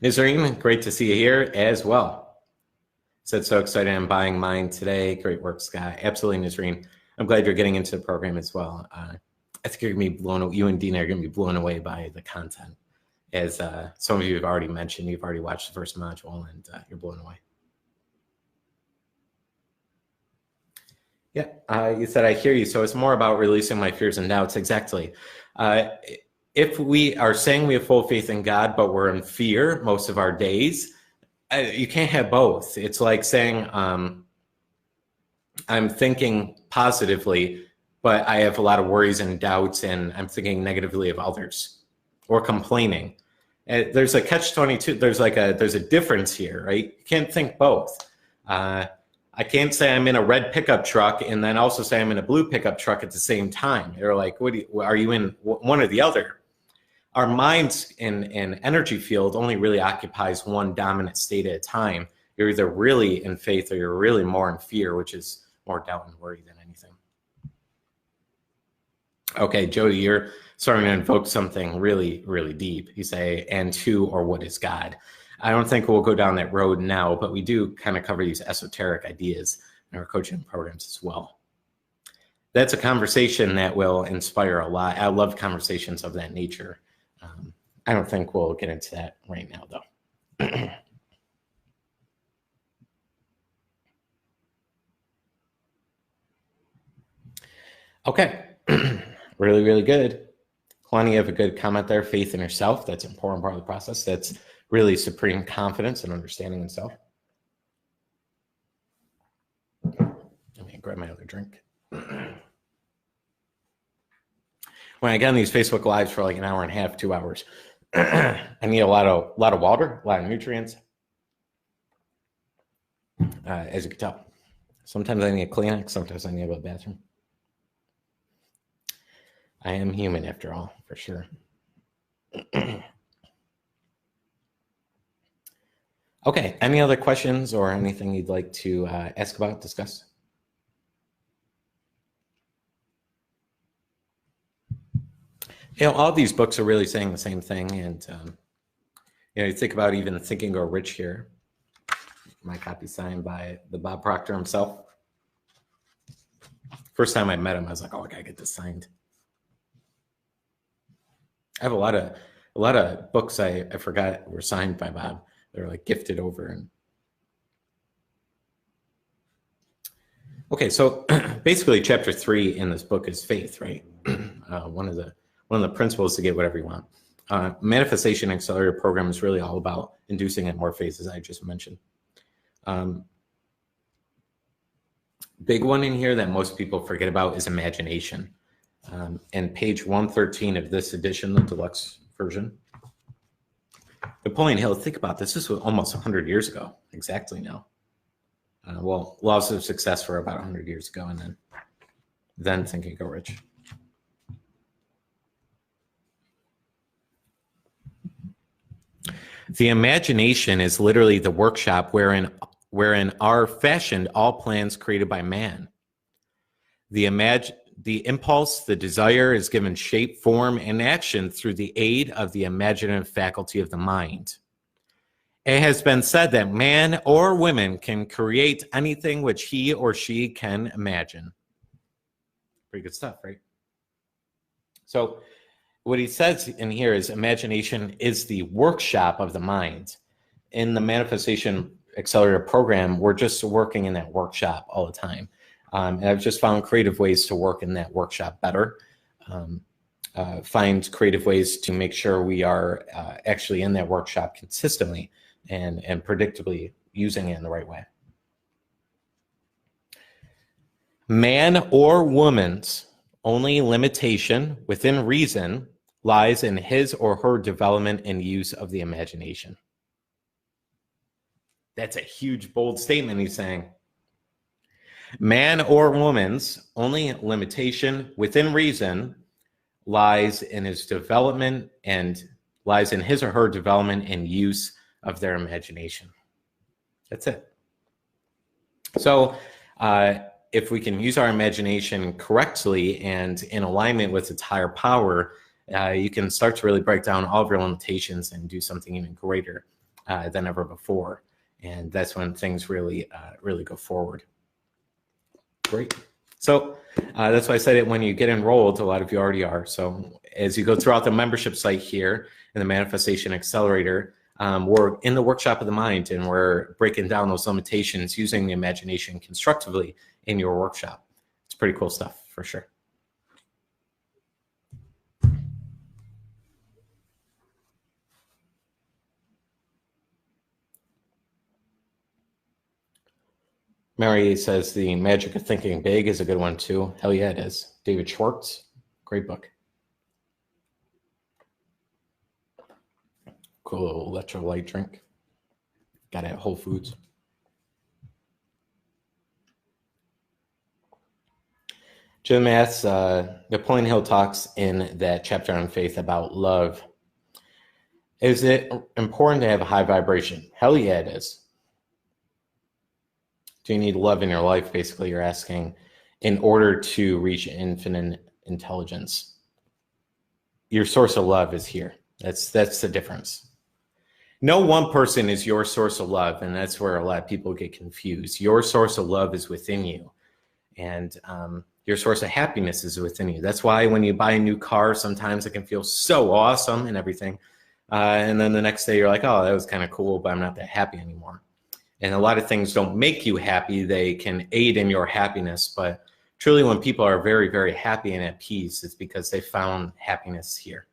Nazarene, great to see you here as well. Said so excited, I'm buying mine today. Great work, Scott. Absolutely, Nazarene. I'm glad you're getting into the program as well. I think you're gonna be blown. You and Dina are gonna be blown away by the content. As some of you have already mentioned, you've already watched the first module and you're blown away. Yeah, you said, I hear you. So it's more about releasing my fears and doubts. Exactly. If we are saying we have full faith in God, but we're in fear most of our days, you can't have both. It's like saying, I'm thinking positively, but I have a lot of worries and doubts, and I'm thinking negatively of others or complaining. There's a catch-22. There's a difference here, right? You can't think both. I can't say I'm in a red pickup truck and then also say I'm in a blue pickup truck at the same time. They're like, are you in one or the other? Our mind's in energy field only really occupies one dominant state at a time. You're either really in faith or you're really more in fear, which is more doubt and worry than anything. Okay, Jody, you're starting to invoke something really, really deep. You say, and two, or what is God? I don't think we'll go down that road now, but we do kind of cover these esoteric ideas in our coaching programs as well. That's a conversation that will inspire a lot. I love conversations of that nature. I don't think we'll get into that right now, though. Okay, really, really good. Kalani, you have a good comment there. Faith in yourself. That's an important part of the process. That's really supreme confidence and understanding in self. Let me grab my other drink. When I get on these Facebook Lives for like an hour and a half, 2 hours, I need a lot of water, a lot of nutrients, as you can tell. Sometimes I need a Kleenex, sometimes I need to go to the bathroom. I am human after all, for sure. Okay, any other questions or anything you'd like to ask about, discuss? You know, all these books are really saying the same thing. And, you know, you think about even Think and Grow Rich here. My copy signed by the Bob Proctor himself. First time I met him, I was like, oh, I gotta get this signed. I have a lot of books I forgot were signed by Bob. They're like gifted over. And okay, so basically chapter 3 in this book is faith, right? One of the principles to get whatever you want. Manifestation Accelerator program is really all about inducing at more phases, I just mentioned. Big one in here that most people forget about is imagination. And page 113 of this edition, the deluxe version. Napoleon Hill, think about this. This was almost 100 years ago, exactly now. Well, Laws of Success were about 100 years ago, and then Think and Go Rich. The imagination is literally the workshop wherein are fashioned all plans created by man. The impulse, the desire is given shape, form, and action through the aid of the imaginative faculty of the mind. It has been said that man or woman can create anything which he or she can imagine. Pretty good stuff, right? So what he says in here is imagination is the workshop of the mind. In the Manifestation Accelerator program, we're just working in that workshop all the time. And I've just found creative ways to work in that workshop better. Find creative ways to make sure we are actually in that workshop consistently and predictably using it in the right way. Man or woman's only limitation within reason lies in his or her development and use of the imagination. That's a huge, bold statement he's saying. Man or woman's only limitation within reason lies in his development and lies in his or her development and use of their imagination. That's it. So if we can use our imagination correctly and in alignment with its higher power, you can start to really break down all of your limitations and do something even greater than ever before. And that's when things really go forward. Great. So that's why I said it when you get enrolled, a lot of you already are. So as you go throughout the membership site here in the Manifestation Accelerator, we're in the workshop of the mind and we're breaking down those limitations using the imagination constructively in your workshop. It's pretty cool stuff for sure. Mary says the Magic of Thinking Big is a good one too. Hell yeah, it is. David Schwartz, great book. Cool little electrolyte drink. Got it at Whole Foods. Jim asks, Napoleon Hill talks in that chapter on faith about love. Is it important to have a high vibration? Hell yeah, it is. Do you need love in your life? Basically, you're asking in order to reach infinite intelligence. Your source of love is here. That's the difference. No one person is your source of love, and that's where a lot of people get confused. Your source of love is within you, and your source of happiness is within you. That's why when you buy a new car, sometimes it can feel so awesome and everything, and then the next day you're like, oh, that was kind of cool, but I'm not that happy anymore. And a lot of things don't make you happy. They can aid in your happiness. But truly, when people are very, very happy and at peace, it's because they found happiness here.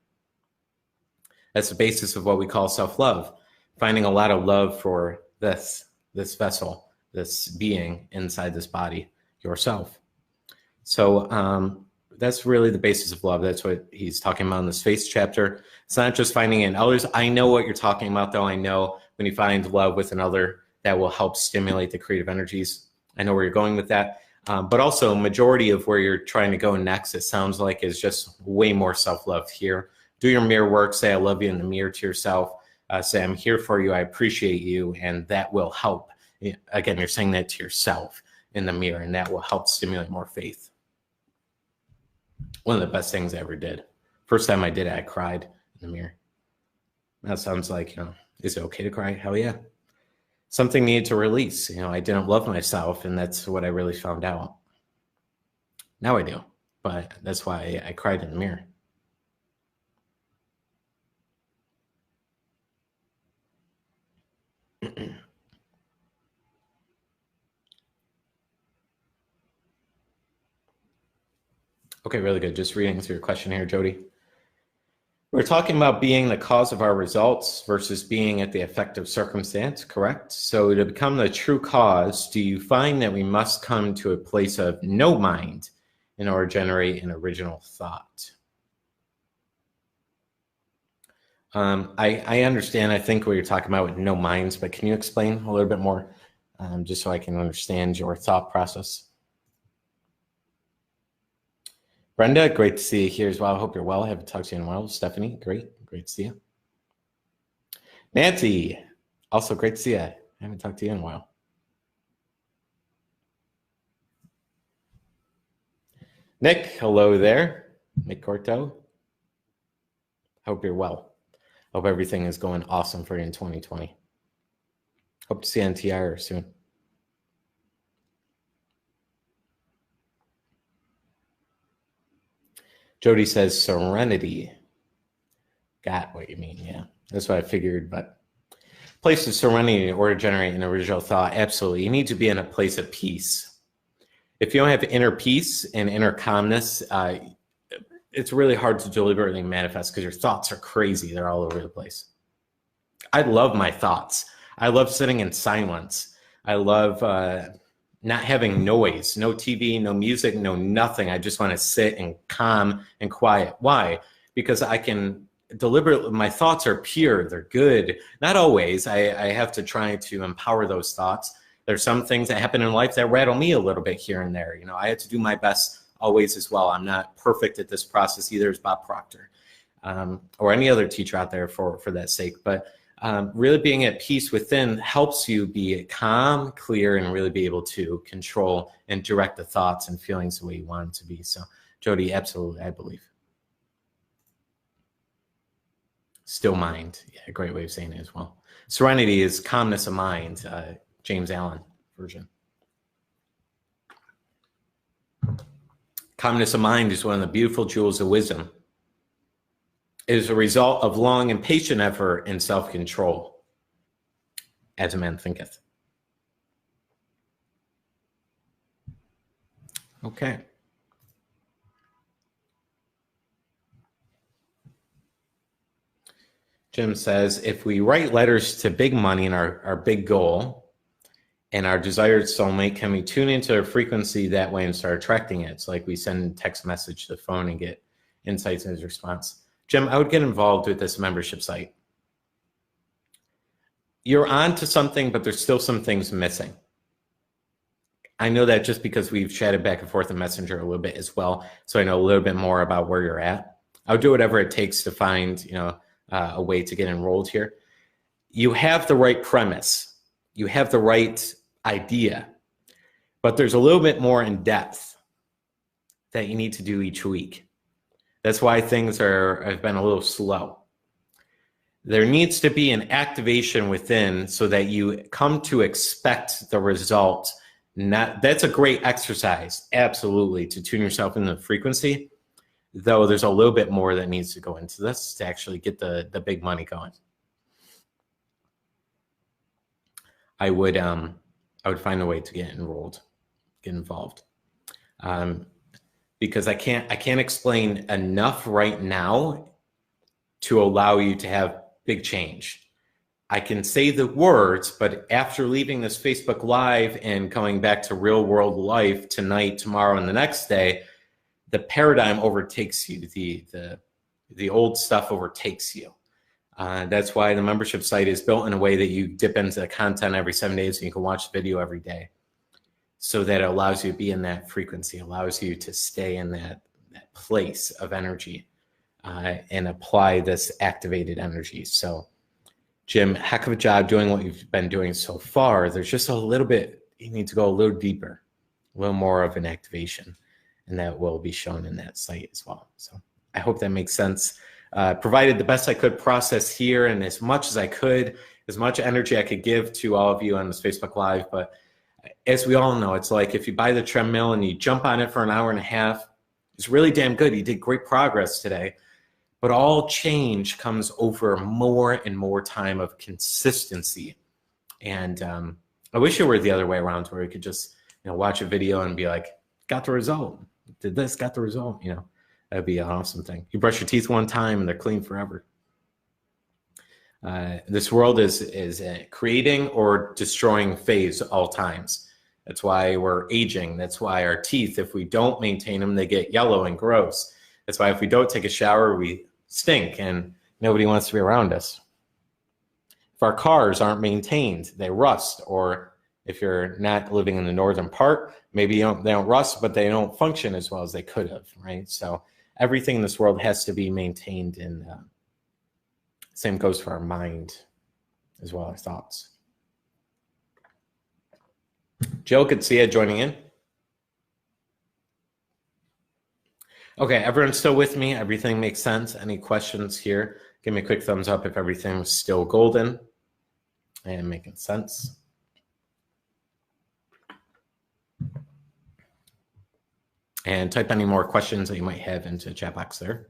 That's the basis of what we call self-love. Finding a lot of love for this vessel, this being inside this body, yourself. So that's really the basis of love. That's what he's talking about in this faith chapter. It's not just finding it in others. I know what you're talking about, though. I know when you find love with another, that will help stimulate the creative energies. I know where you're going with that. But also, majority of where you're trying to go next, it sounds like, is just way more self-love here. Do your mirror work. Say, I love you in the mirror to yourself. Say, I'm here for you. I appreciate you. And that will help. Again, you're saying that to yourself in the mirror, and that will help stimulate more faith. One of the best things I ever did. First time I did it, I cried in the mirror. That sounds like, is it okay to cry? Hell yeah. Something needed to release. I didn't love myself, and that's what I really found out. Now I do, but that's why I cried in the mirror. Okay, really good. Just reading through your question here, Jody. We're talking about being the cause of our results versus being at the effect of circumstance, correct? So to become the true cause, do you find that we must come to a place of no mind in order to generate an original thought? I understand, I think, what you're talking about with no minds, but can you explain a little bit more, just so I can understand your thought process? Brenda, great to see you here as well. I hope you're well. I haven't talked to you in a while. Stephanie, great to see you. Nancy, also great to see you. I haven't talked to you in a while. Nick, hello there. Nick Corto. Hope you're well. Hope everything is going awesome for you in 2020. Hope to see you on TR soon. Jody says serenity. Got what you mean, yeah. That's what I figured, but place of serenity in order to generate an original thought, absolutely. You need to be in a place of peace. If you don't have inner peace and inner calmness, it's really hard to deliberately manifest because your thoughts are crazy. They're all over the place. I love my thoughts. I love sitting in silence. I love not having noise, no TV, no music, no nothing. I just want to sit and calm and quiet. Why? Because I can deliberately, my thoughts are pure, they're good. Not always. I have to try to empower those thoughts. There's some things that happen in life that rattle me a little bit here and there. You know, I have to do my best always as well. I'm not perfect at this process either as Bob Proctor, or any other teacher out there for that sake. But really being at peace within helps you be calm, clear, and really be able to control and direct the thoughts and feelings the way you want them to be. So Jody, absolutely, I believe. Still mind, yeah, great way of saying it as well. Serenity is calmness of mind, James Allen version. Calmness of mind is one of the beautiful jewels of wisdom. It is a result of long and patient effort and self-control, as a man thinketh. Okay. Jim says, if we write letters to big money and our big goal and our desired soulmate, can we tune into a frequency that way and start attracting it? It's like we send a text message to the phone and get insights in his response. Jim, I would get involved with this membership site. You're on to something, but there's still some things missing. I know that just because we've chatted back and forth in Messenger a little bit as well, so I know a little bit more about where you're at. I would do whatever it takes to find, a way to get enrolled here. You have the right premise. You have the right idea, but there's a little bit more in depth that you need to do each week. That's why things have been a little slow. There needs to be an activation within so that you come to expect the result. That's a great exercise, absolutely, to tune yourself into the frequency, though there's a little bit more that needs to go into this to actually get the big money going. I would find a way to get enrolled, get involved. Because I can't explain enough right now to allow you to have big change. I can say the words, but after leaving this Facebook Live and coming back to real world life tonight, tomorrow, and the next day, the paradigm overtakes you. The old stuff overtakes you. That's why the membership site is built in a way that you dip into the content every 7 days and you can watch the video every day. So that it allows you to be in that frequency, allows you to stay in that place of energy and apply this activated energy. So, Jim, heck of a job doing what you've been doing so far. There's just a little bit, you need to go a little deeper, a little more of an activation, and that will be shown in that site as well. So I hope that makes sense. Provided the best I could process here and as much as I could, as much energy I could give to all of you on this Facebook Live, but as we all know, it's like if you buy the treadmill and you jump on it for an hour and a half, it's really damn good. You did great progress today. But all change comes over more and more time of consistency. And I wish it were the other way around where you could just watch a video and be like, got the result. Did this, got the result. That'd be an awesome thing. You brush your teeth one time and they're clean forever. This world is a creating or destroying phase all times. That's why we're aging. That's why our teeth, if we don't maintain them, they get yellow and gross. That's why if we don't take a shower, we stink and nobody wants to be around us. If our cars aren't maintained, they rust. Or if you're not living in the northern part, maybe they don't rust, but they don't function as well as they could have, right? So everything in this world has to be maintained, and same goes for our mind as well as thoughts. Jill, good to see you joining in. Okay, everyone's still with me. Everything makes sense. Any questions here? Give me a quick thumbs up if everything's still golden and making sense. And type any more questions that you might have into the chat box there.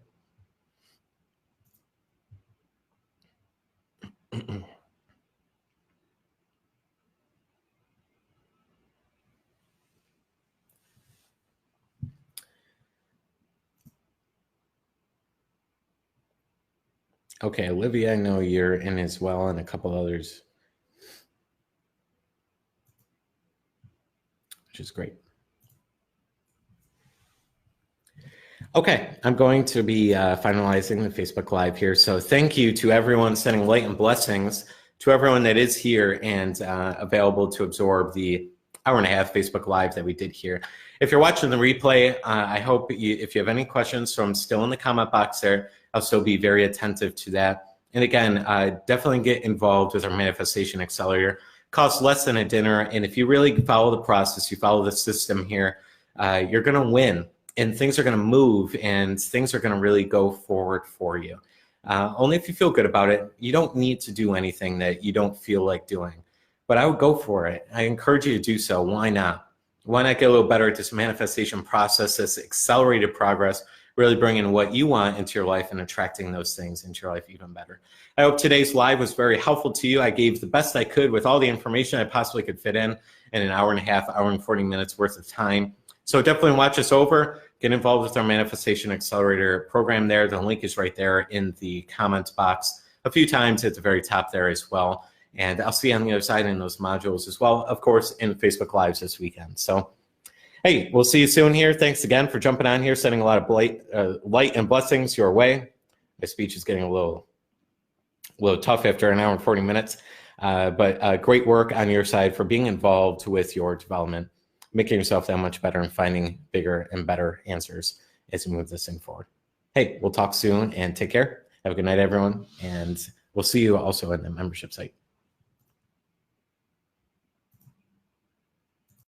Okay, Olivia, I know you're in as well, and a couple others, which is great. Okay, I'm going to be finalizing the Facebook Live here. So thank you to everyone sending light and blessings, to everyone that is here and available to absorb the hour-and-a-half Facebook Live that we did here. If you're watching the replay, I hope if you have any questions, so I'm still in the comment box there. I'll still be very attentive to that. And again, definitely get involved with our Manifestation Accelerator. Costs less than a dinner, and if you really follow the process, you follow the system here, you're going to win. And things are going to move, and things are going to really go forward for you. Only if you feel good about it. You don't need to do anything that you don't feel like doing. But I would go for it. I encourage you to do so. Why not? Why not get a little better at this manifestation process, this accelerated progress, really bringing what you want into your life and attracting those things into your life even better. I hope today's live was very helpful to you. I gave the best I could with all the information I possibly could fit in an hour-and-a-half, hour and 40 minutes worth of time. So definitely watch us over. Get involved with our Manifestation Accelerator program there. The link is right there in the comments box a few times at the very top there as well. And I'll see you on the other side in those modules as well, of course, in Facebook Lives this weekend. So, hey, we'll see you soon here. Thanks again for jumping on here, sending a lot of light and blessings your way. My speech is getting a little tough after an hour and 40 minutes, but great work on your side for being involved with your development, making yourself that much better and finding bigger and better answers as we move this thing forward. Hey, we'll talk soon and take care. Have a good night, everyone. And we'll see you also in the membership site.